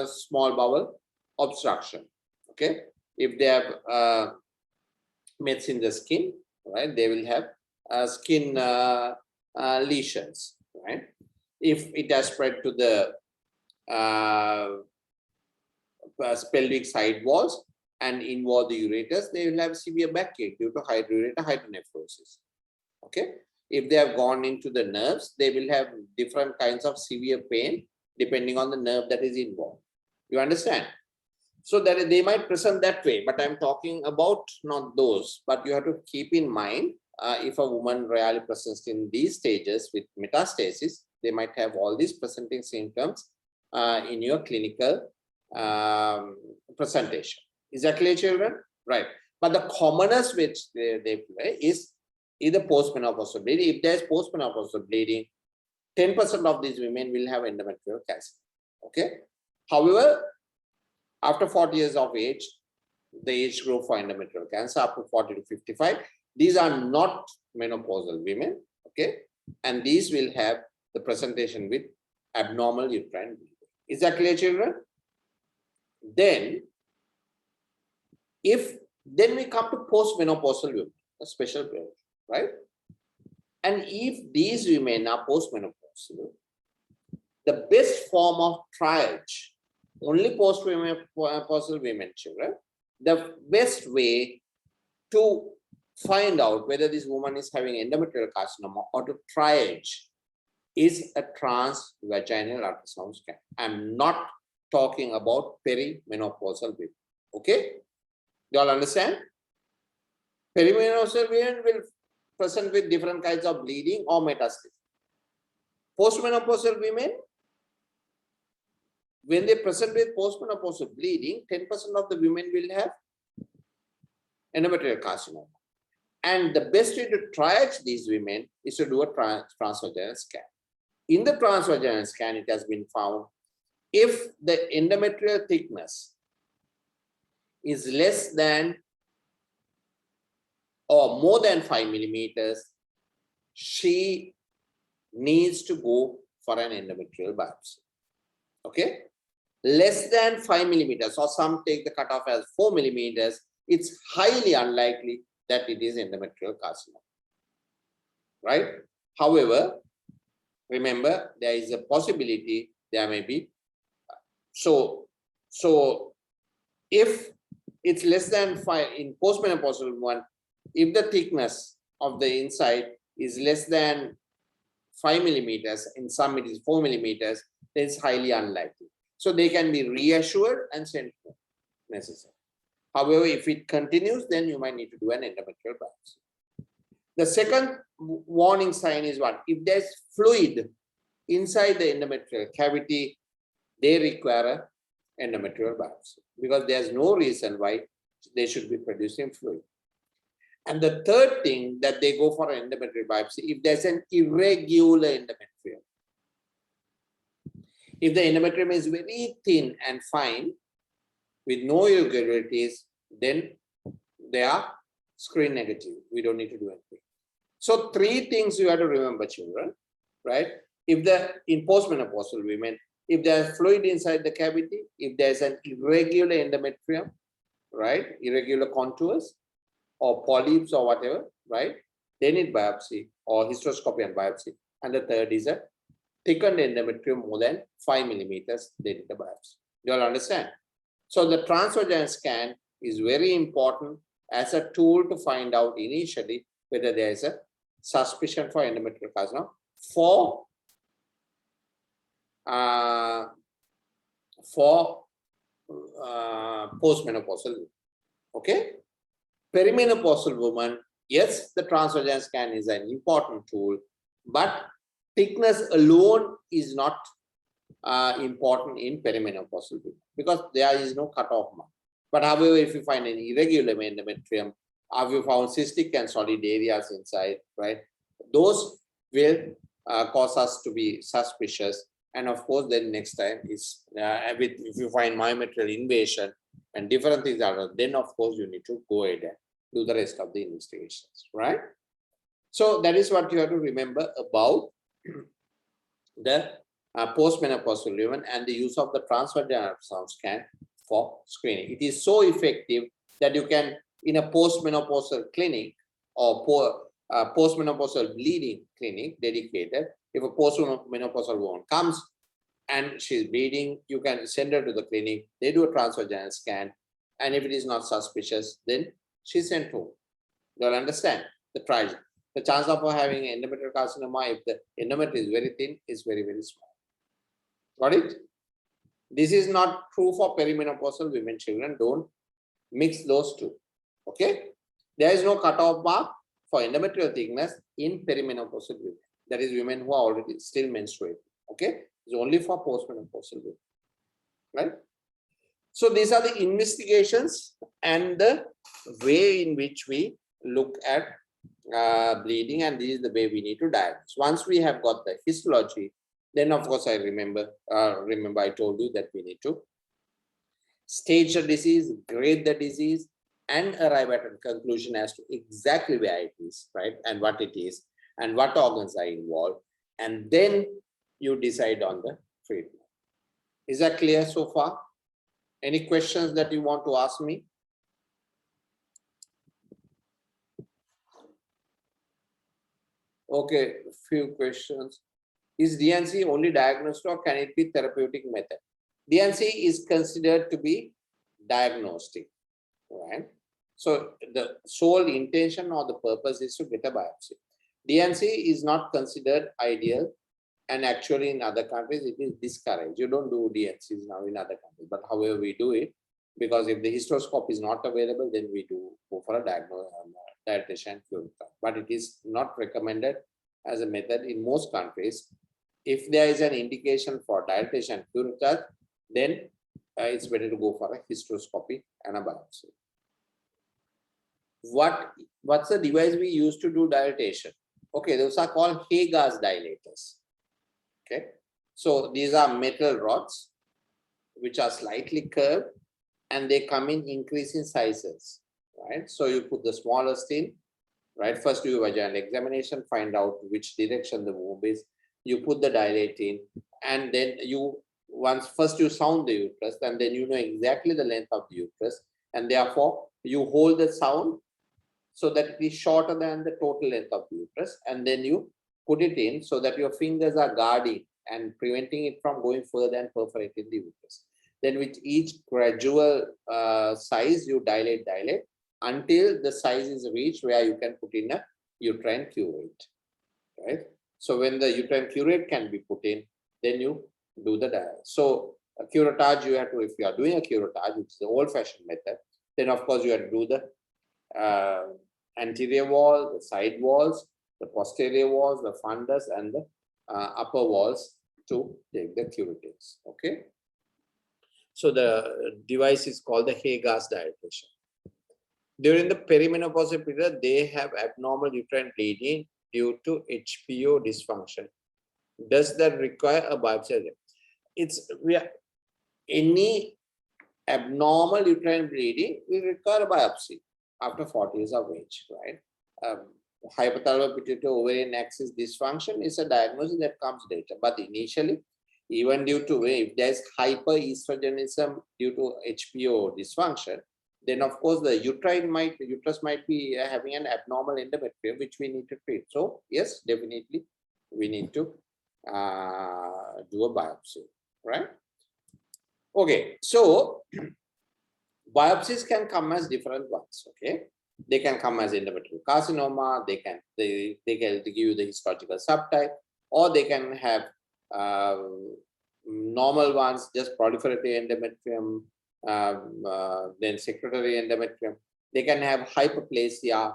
small bowel obstruction. Okay. If they have mets in the skin, right, they will have skin lesions, right? If it has spread to the pelvic side walls and involve the ureters, they will have severe backache due to hydroureter hydronephrosis. Okay. If they have gone into the nerves, they will have different kinds of severe pain depending on the nerve that is involved. You understand? So that they might present that way, but I'm talking about not those. But you have to keep in mind, if a woman really presents in these stages with metastasis, they might have all these presenting symptoms in your clinical presentation. Is that clear, children? Right. But the commonest which they play is either postmenopausal bleeding. If there's postmenopausal bleeding, 10% of these women will have endometrial cancer. Okay. However, after 40 years of age, the age group for endometrial cancer up to 40 to 55, these are not menopausal women, okay? And these will have the presentation with abnormal uterine bleeding. Is that clear, children? Then we come to postmenopausal women, a special period, right? And if these women are postmenopausal, the best form of triage, only postmenopausal women, children, the best way to find out whether this woman is having endometrial carcinoma or to triage is a transvaginal ultrasound scan. I'm not talking about perimenopausal women. Okay? You all understand? Perimenopausal women will present with different kinds of bleeding or metastasis. Postmenopausal women, when they present with postmenopausal bleeding, 10% of the women will have endometrial carcinoma. And the best way to triage these women is to do a transvaginal scan. In the transvaginal scan, it has been found if the endometrial thickness is less than or more than 5 millimeters, she needs to go for an endometrial biopsy. Okay? Less than 5 millimeters, or some take the cutoff as 4 millimeters, it's highly unlikely that it is endometrial carcinoma. Right? However, remember, there is a possibility there may be. So if it's less than 5 in postmenopausal one, if the thickness of the inside is less than 5 millimeters, in some it is 4 millimeters, then it's highly unlikely. So they can be reassured and sent home necessary. However, if it continues, then you might need to do an endometrial biopsy. The second warning sign is what? If there's fluid inside the endometrial cavity, they require an endometrial biopsy because there's no reason why they should be producing fluid. And the third thing that they go for an endometrial biopsy, if there's an irregular endometrium. If the endometrium is very thin and fine with no irregularities, then they are screen negative. We don't need to do anything. So 3 things you have to remember, children, right? If in postmenopausal women, if there's fluid inside the cavity, if there's an irregular endometrium, right? Irregular contours or polyps or whatever, right? They need biopsy or hysteroscopy and biopsy. And the third is a thickened endometrium more than 5 millimeters, they need a biopsy. You all understand? So the transvaginal scan is very important as a tool to find out initially whether there is a suspicion for endometrial carcinoma for postmenopausal. Okay? Perimenopausal woman, yes, the transvaginal scan is an important tool, but thickness alone is not important in perimenopausal women because there is no cutoff mark. But however, if you find an irregular endometrium Have you found cystic and solid areas inside, right? Those will cause us to be suspicious. And of course, then next time is if you find myometrial invasion and different things are, then of course you need to go ahead and do the rest of the investigations, right? So that is what you have to remember about the postmenopausal women and the use of the transvaginal ultrasound scan for screening. It is so effective that you can, in a postmenopausal clinic or postmenopausal bleeding clinic dedicated, if a postmenopausal woman comes and she's bleeding, you can send her to the clinic, they do a transvaginal scan, and if it is not suspicious, then she's sent home. You'll understand the trial. The chance of her having endometrial carcinoma, if the endometrium is very thin, is very, very small. Got it? This is not true for perimenopausal women, children. Don't mix those two. Okay? There is no cutoff mark for endometrial thickness in perimenopausal women. That is women who are already still menstruating. Okay? It's only for postmenopausal women. Right? So these are the investigations and the way in which we look at bleeding, and this is the way we need to diagnose. Once we have got the histology, then of course I remember I told you that we need to stage the disease, grade the disease, and arrive at a conclusion as to exactly where it is, right, and what it is, and what organs are involved, and then you decide on the treatment. Is that clear so far? Any questions that you want to ask me? Okay, few questions. Is DNC only diagnostic or can it be therapeutic method? DNC is considered to be diagnostic, right? So the sole intention or the purpose is to get a biopsy. DNC is not considered ideal, and actually in other countries it is discouraged. You don't do DNCs now in other countries, but however we do it, because if the hysteroscope is not available, then we do go for a dilatation curettage. But it is not recommended as a method in most countries. If there is an indication for dilatation curettage, then it's better to go for a hysteroscopy and a biopsy. What's the device we use to do dilatation? Okay, those are called Hay-Gas dilators. Okay, so these are metal rods which are slightly curved, and they come in increasing sizes, right? So you put the smallest in, right? First do a vaginal examination, find out which direction the womb is. You put the dilate in, and then first you sound the uterus, and then you know exactly the length of the uterus, and therefore you hold the sound so that it is shorter than the total length of the uterus, and then you put it in so that your fingers are guarding and preventing it from going further and perforating the uterus. Then with each gradual size, you dilate until the size is reached where you can put in a uterine curate, right? So when the uterine curate can be put in, then you do the dilate. So a curettage, you have to, if you are doing a curettage, which is the old-fashioned method, then of course you have to do the anterior wall, the side walls, the posterior walls, the fundus, and the upper walls to take the curetage. Okay. So the device is called the Hay-Gas dilatation. During the perimenopausal period, they have abnormal uterine bleeding due to HPO dysfunction. Does that require a biopsy? Any abnormal uterine bleeding will require a biopsy after 40 years of age, right? Hypothalamic pituitary ovarian axis dysfunction is a diagnosis that comes later, but initially, even due to, if there's hyperestrogenism due to HPO dysfunction, then of course the uterus might be having an abnormal endometrium, which we need to treat. So yes, definitely we need to do a biopsy, right? Okay, so biopsies can come as different ones. Okay, they can come as endometrial carcinoma. They can give you the histological subtype, or they can have normal ones, just proliferative endometrium, then secretory endometrium. They can have hyperplasia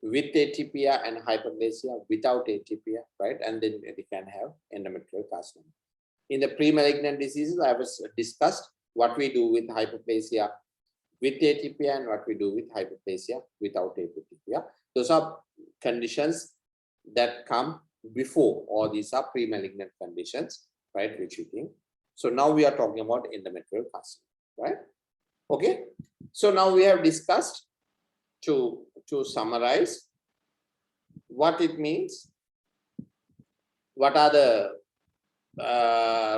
with atypia and hyperplasia without atypia, right? And then they can have endometrial carcinoma. In the pre-malignant diseases, I was discussed what we do with hyperplasia with atypia and what we do with hyperplasia without atypia. Those are conditions that come before, or these are pre-malignant conditions, right, which we think. So now we are talking about endometrial carcinoma, right? Okay. So now we have discussed, to summarize what it means, what are the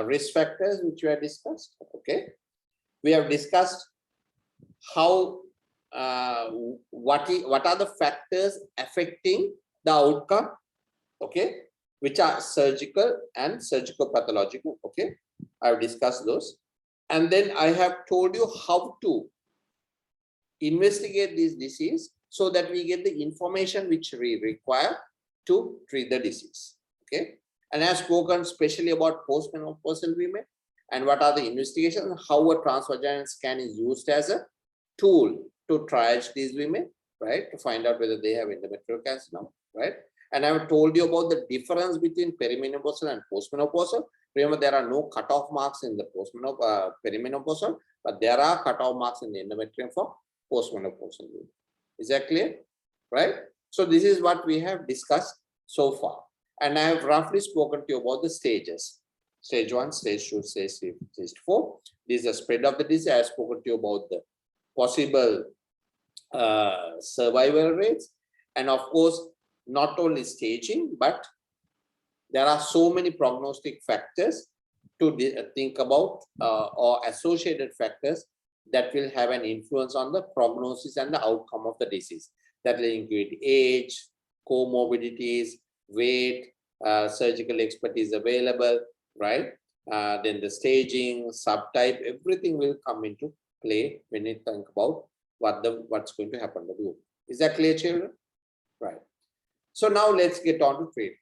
risk factors which we have discussed. Okay. We have discussed how what are the factors affecting the outcome, okay, which are surgical and surgical pathological. Okay, I've discussed those, and then I have told you how to investigate this disease so that we get the information which we require to treat the disease. Okay, and I have spoken especially about postmenopausal women and what are the investigations, how a transvaginal scan is used as a tool to triage these women, right, to find out whether they have endometrial carcinoma, right? And I've told you about the difference between perimenopausal and postmenopausal. Remember, there are no cutoff marks in the perimenopausal, but there are cutoff marks in the endometrium for postmenopausal women. Is that clear? Right? So this is what we have discussed so far. And I have roughly spoken to you about the stages. Stage 1, stage 2, stage 3, stage 4. This is the spread of the disease. I have spoken to you about the possible survival rates, and of course not only staging, but there are so many prognostic factors to think about, or associated factors that will have an influence on the prognosis and the outcome of the disease. That will include age, comorbidities, weight, surgical expertise available, right? Then the staging, subtype, everything will come into play when you think about what's going to happen to the woman. Is that clear, children? Right. So now let's get on to treatment.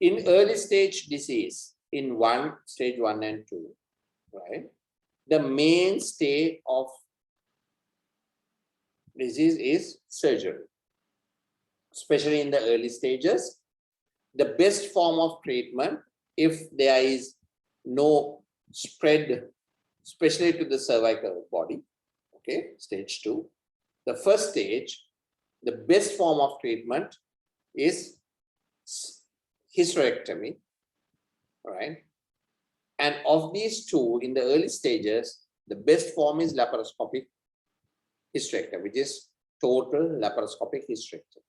In early stage disease, in stage 1 and 2, right, the mainstay of disease is surgery. Especially in the early stages, the best form of treatment, if there is no spread, especially to the cervical body, okay, stage 2, the first stage, the best form of treatment is hysterectomy, right? And of these two, in the early stages, the best form is laparoscopic hysterectomy, which is total laparoscopic hysterectomy,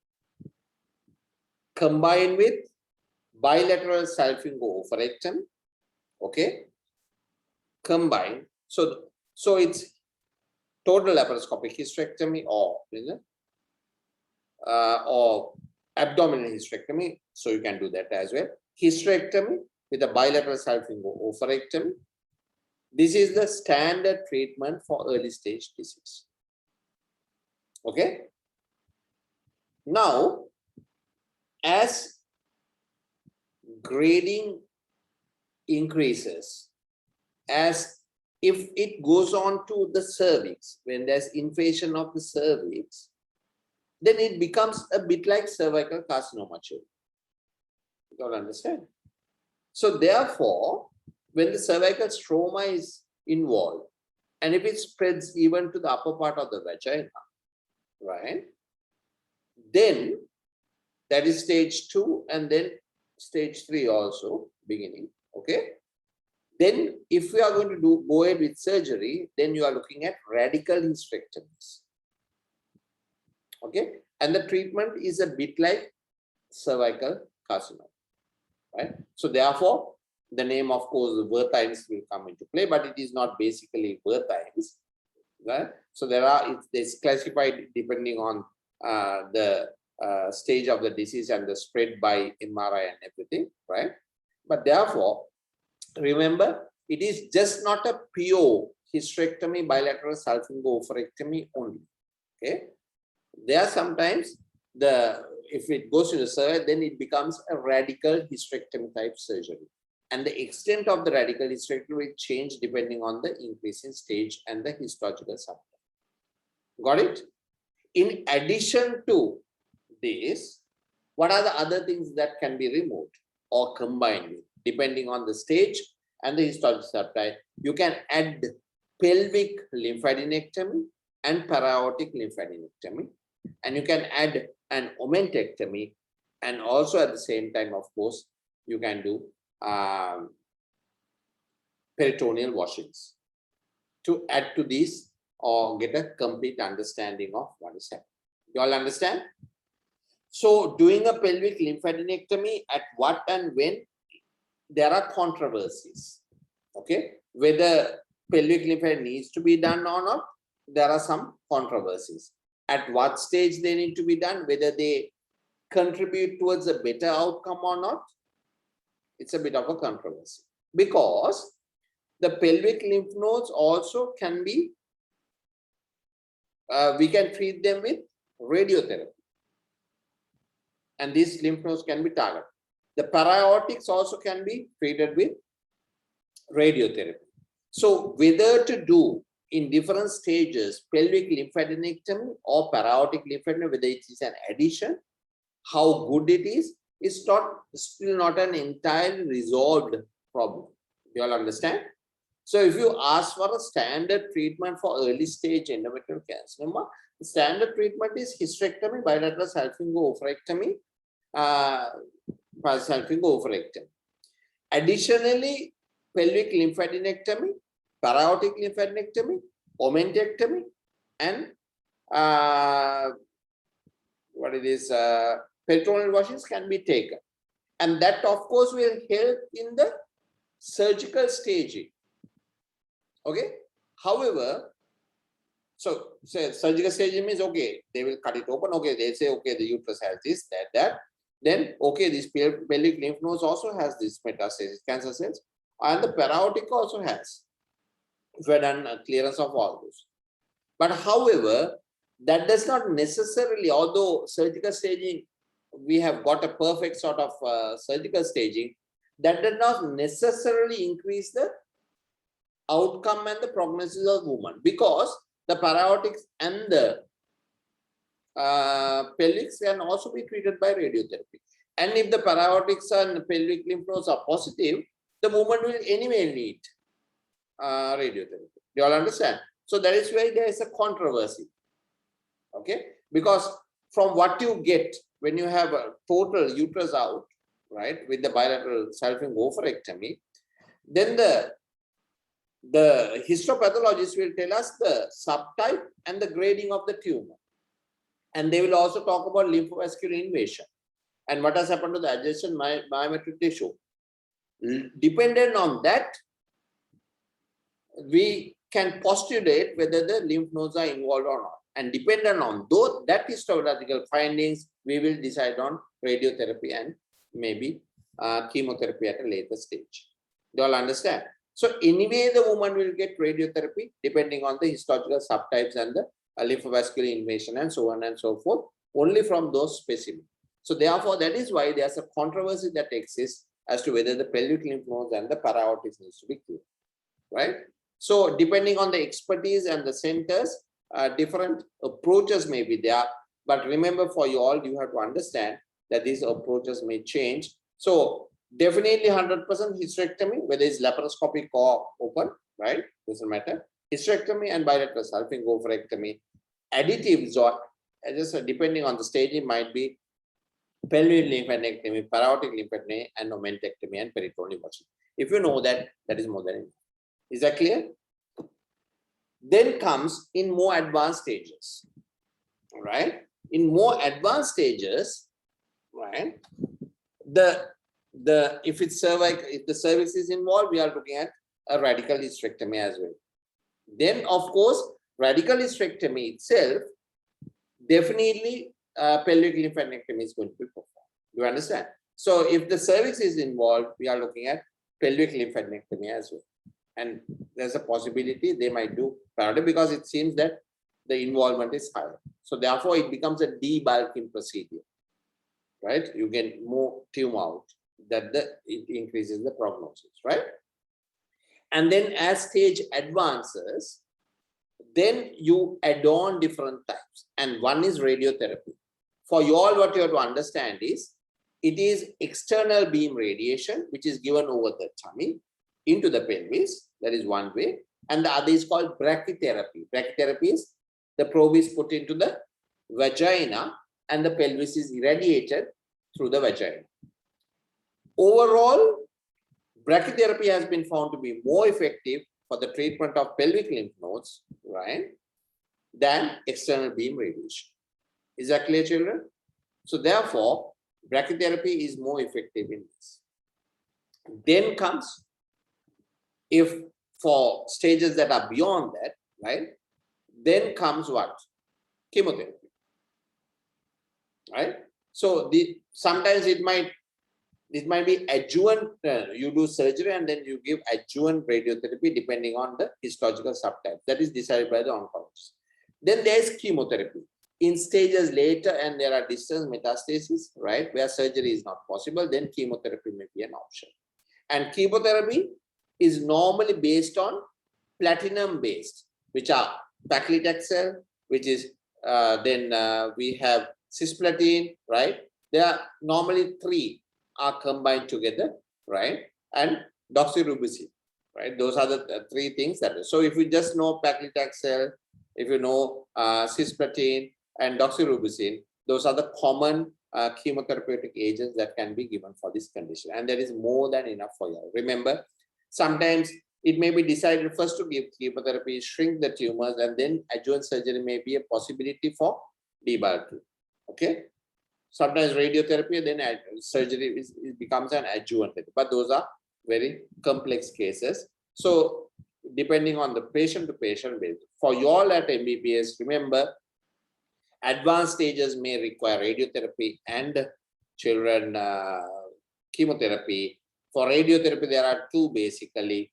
combined with bilateral salpingo-oophorectomy, okay, combined. So it's total laparoscopic hysterectomy or abdominal hysterectomy. So you can do that as well. Hysterectomy with a bilateral salpingo-oophorectomy. This is the standard treatment for early stage disease. Okay. Now, as grading increases, as if it goes on to the cervix, when there's invasion of the cervix, then it becomes a bit like cervical carcinoma. You don't understand? So therefore, when the cervical stroma is involved, and if it spreads even to the upper part of the vagina, right, then that is stage 2, and then stage 3 also beginning, okay? Then if we are going to go ahead with surgery, then you are looking at radical hysterectomies, okay? And the treatment is a bit like cervical carcinoma, right? So therefore, the name, of course, the Wertheim's will come into play, but it is not basically Wertheim's, right? So it's classified depending on the stage of the disease and the spread by MRI and everything, right? But therefore, remember, it is just not a pure hysterectomy, bilateral salpingo-oophorectomy only, okay? There are sometimes, if it goes to the cervix, then it becomes a radical hysterectomy type surgery. And the extent of the radical hysterectomy will change depending on the increase in stage and the histological subtype. Got it? In addition to this, what are the other things that can be removed or combined with, depending on the stage and the histological subtype? You can add pelvic lymphadenectomy and para-aortic lymphadenectomy. And you can add an omentectomy, and also at the same time, of course, you can do peritoneal washings to add to these or get a complete understanding of what is happening. You all understand? So doing a pelvic lymphadenectomy at what and when, there are controversies. Okay, whether pelvic lymphadenectomy needs to be done or not, there are some controversies. At what stage they need to be done, whether they contribute towards a better outcome or not, it's a bit of a controversy, because the pelvic lymph nodes also can be, we can treat them with radiotherapy, and these lymph nodes can be targeted. The para-aortics also can be treated with radiotherapy. So whether to do in different stages pelvic lymphadenectomy or para-aortic lymphadenectomy, whether it is an addition, how good it is still not an entirely resolved problem. You all understand? So if you ask for a standard treatment for early stage endometrial carcinoma, the standard treatment is hysterectomy, bilateral salpingo-oophorectomy, salpingo-oophorectomy. Additionally, pelvic lymphadenectomy, para-aortic lymphadenectomy, omentectomy, and peritoneal washings can be taken. And that, of course, will help in the surgical staging. Okay. However, so say surgical staging means, okay, they will cut it open. Okay, they say, okay, the uterus has this, that. Then, okay, this pelvic lymph nodes also has this metastasis, cancer cells, and the para-aortic also has. If we have done a clearance of all those. But however, that does not necessarily, although surgical staging, we have got a perfect sort of surgical staging, that does not necessarily increase the outcome and the prognosis of woman, because the para-aortics and the pelvics can also be treated by radiotherapy. And if the para-aortics and pelvic lymph nodes are positive, the woman will anyway need radiotherapy. Do you all understand? So that is why there is a controversy. Okay, because from what you get when you have a total uterus out, right, with the bilateral salpingo-oophorectomy, then the histopathologist will tell us the subtype and the grading of the tumor. And they will also talk about lymphovascular invasion and what has happened to the adjacent myometric tissue. Dependent on that, we can postulate whether the lymph nodes are involved or not. And dependent on that histological findings, we will decide on radiotherapy and maybe chemotherapy at a later stage. Do you all understand? So anyway, the woman will get radiotherapy depending on the histological subtypes and the lymphovascular invasion and so on and so forth, only from those specimens. So therefore, that is why there's a controversy that exists as to whether the pelvic lymph nodes and the para-aortics needs to be cleared, right? So depending on the expertise and the centers, different approaches may be there. But remember, for you all, you have to understand that these approaches may change. So definitely 100% hysterectomy, whether it's laparoscopic or open, right? Doesn't matter. Hysterectomy and bilateral salpingo-oophorectomy. Additives, or just depending on the stage, it might be pelvic lymphadenectomy, para-aortic lymphadenectomy, and omentectomy and peritoneal washing. If you know that, that is more than enough. Is that clear? Then comes in more advanced stages, right? In more advanced stages, right? If it's cervical, if the cervix is involved, we are looking at a radical hysterectomy as well. Then, of course, radical hysterectomy itself, definitely pelvic lymphadenectomy is going to be performed. Do you understand? So if the cervix is involved, we are looking at pelvic lymphadenectomy as well. And there's a possibility they might do para-aortic, because it seems that the involvement is higher. So therefore, it becomes a debulking procedure, right? You get more tumor out, it increases the prognosis, right? And then as stage advances, then you add on different types. And one is radiotherapy. For you all, what you have to understand is, it is external beam radiation, which is given over the tummy into the pelvis. That is one way. and the other is called brachytherapy. Brachytherapy is the probe is put into the vagina and the pelvis is irradiated through the vagina. Overall, brachytherapy has been found to be more effective for the treatment of pelvic lymph nodes, right, than external beam radiation. Is that clear, children? So therefore, brachytherapy is more effective in this. Then comes, if for stages that are beyond that, right, then comes what? Chemotherapy, right? So sometimes it might be adjuvant. You do surgery and then you give adjuvant radiotherapy depending on the histological subtype. That is decided by the oncologist. Then there is chemotherapy. In stages later and there are distant metastases, right, where surgery is not possible, then chemotherapy may be an option. And chemotherapy is normally based on platinum-based, which are paclitaxel, which is then we have cisplatin, right? There are normally three are combined together, right? And doxorubicin, right? Those are the three things that. So if you just know paclitaxel, if you know cisplatin and doxorubicin, those are the common chemotherapeutic agents that can be given for this condition, and there is more than enough for you. Remember, sometimes it may be decided first to give chemotherapy, shrink the tumors, and then adjuvant surgery may be a possibility for debulking. Okay, sometimes radiotherapy, then surgery becomes an adjuvant, but those are very complex cases. So depending on the patient to patient basis. For you all at MBBS, remember, advanced stages may require radiotherapy and children chemotherapy. For radiotherapy, there are two basically,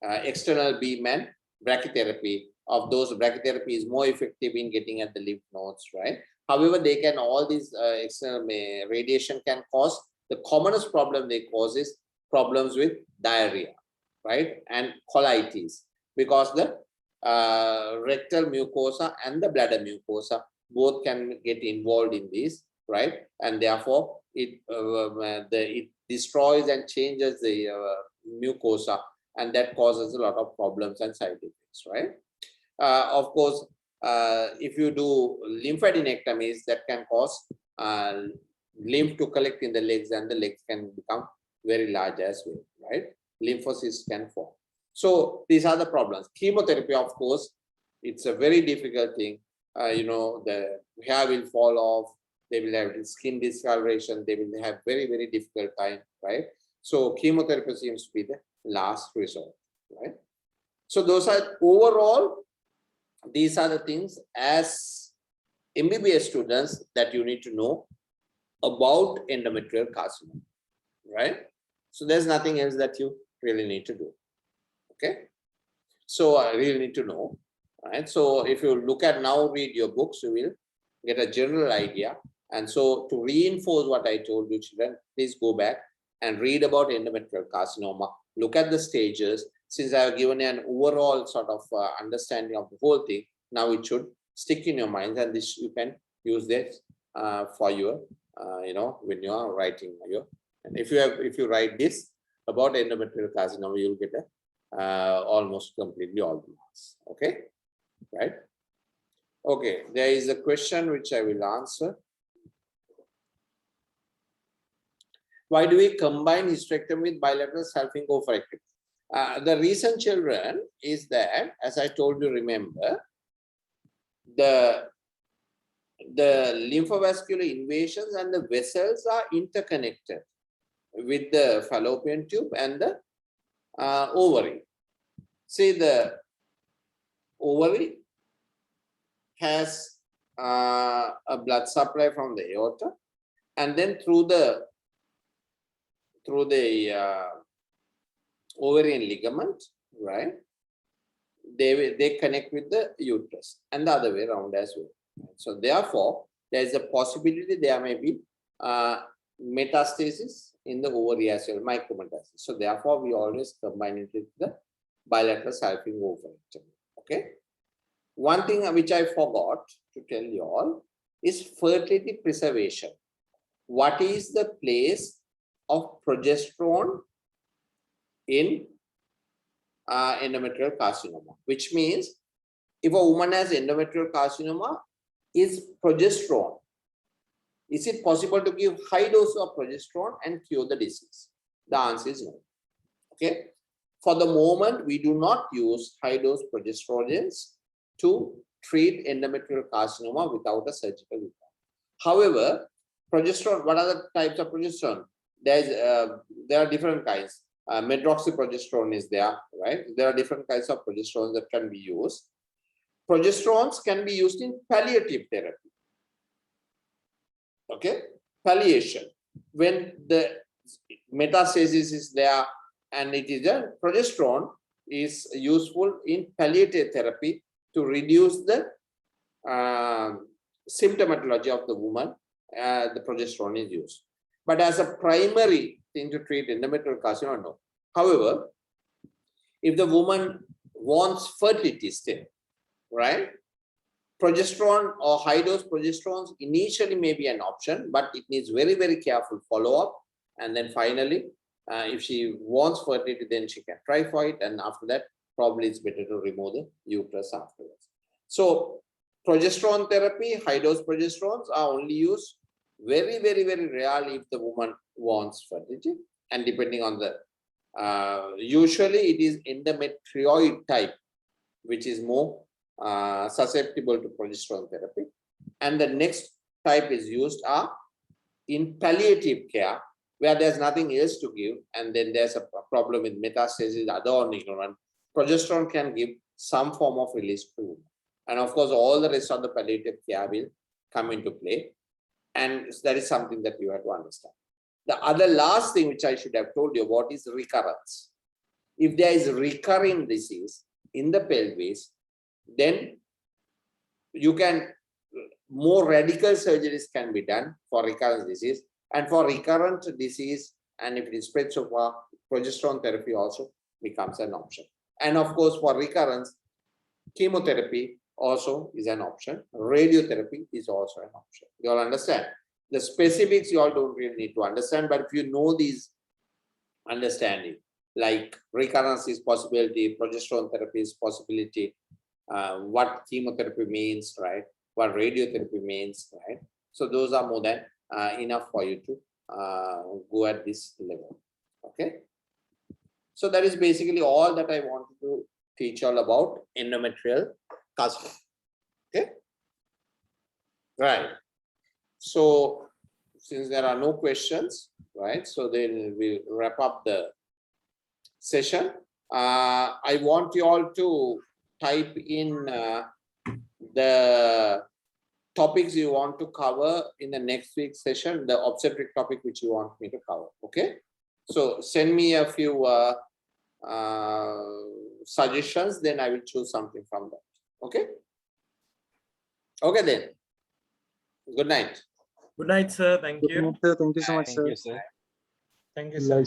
external beam and brachytherapy. Of those, brachytherapy is more effective in getting at the lymph nodes, right? However, they can, all these external radiation can cause, the commonest problem they cause is problems with diarrhea, right? And colitis, because the rectal mucosa and the bladder mucosa both can get involved in this, right? And therefore it destroys and changes the mucosa, and that causes a lot of problems and side effects, right? Of course, if you do lymphadenectomies, that can cause lymph to collect in the legs, and the legs can become very large as well, right? Lymphocysts can form. So these are the problems. Chemotherapy, of course, it's a very difficult thing. You know, the hair will fall off, they will have skin discoloration, they will have very, very difficult time, right? So chemotherapy seems to be the last resort, right? So those are overall, these are the things as MBBS students that you need to know about endometrial carcinoma, right? So there's nothing else that you really need to do. Okay, so I really need to know, right? So if you look at now, read your books, you will get a general idea. And so to reinforce what I told you, children, please go back and read about endometrial carcinoma. Look at the stages. Since I have given an overall sort of understanding of the whole thing, now it should stick in your mind, and this you can use this for your, you know, when you are writing your. And if you write this about endometrial carcinoma, you'll get a almost completely all the marks. Okay, right? Okay, there is a question which I will answer. Why do we combine hysterectomy with bilateral self-ink oophorectomy? The reason, children, is that, as I told you, remember, the lymphovascular invasions and the vessels are interconnected with the fallopian tube and the ovary. See, the ovary has a blood supply from the aorta, and then through the ovarian ligament, right? They connect with the uterus, and the other way around as well. So therefore, there is a possibility there may be metastasis in the ovary as well, micrometastasis. So therefore, we always combine it with the bilateral self-ink oophorectomy. Okay. One thing which I forgot to tell you all is fertility preservation. What is the place of progesterone in endometrial carcinoma, which means if a woman has endometrial carcinoma, is progesterone, is it possible to give high dose of progesterone and cure the disease? The answer is no. Okay. For the moment, we do not use high dose progesterogens to treat endometrial carcinoma without a surgical implant. However, progesterone, what are the types of progesterone? There are different kinds. Medroxyprogesterone is there, right? There are different kinds of progesterone that can be used. Progesterones can be used in palliative therapy. Okay, palliation. When the metastasis is there and it is a progesterone is useful in palliative therapy to reduce the symptomatology of the woman. The progesterone is used, but as a primary thing to treat endometrial carcinoma, no. However, if the woman wants fertility still, right? Progesterone or high dose progesterones initially may be an option, but it needs very, very careful follow-up. And then finally, if she wants fertility, then she can try for it. And after that, probably it's better to remove the uterus afterwards. So progesterone therapy, high dose progesterones are only used very, very, very rarely if the woman wants fertility. And depending on the, usually it is endometrioid type, which is more susceptible to progesterone therapy. And the next type is used are in palliative care, where there's nothing else to give, and then there's a problem with metastasis, other or ignorant. Progesterone can give some form of release to the woman. And of course, all the rest of the palliative care will come into play. And that is something that you have to understand. The other last thing which I should have told you about is recurrence. If there is recurring disease in the pelvis, then you can, more radical surgeries can be done for recurrent disease. And for recurrent disease, and if it is spread so far, progesterone therapy also becomes an option. And of course, for recurrence, chemotherapy also is an option. Radiotherapy is also an option. You all understand? The specifics you all don't really need to understand, but if you know these understanding, like recurrence is possibility, progesterone therapy is possibility, what chemotherapy means, right? What radiotherapy means, right? So those are more than enough for you to go at this level. Okay. So that is basically all that I wanted to teach all about endometrial carcinoma. Okay. Right. So since there are no questions, right? So then we'll wrap up the session. I want you all to type in the topics you want to cover in the next week's session, the obstetric topic which you want me to cover. Okay. So send me a few suggestions, then I will choose something from that. Okay. Okay then. Good night. Good night, sir. Thank you. Good night, sir. Thank you so much, Thank sir. you, sir. Thank you, sir.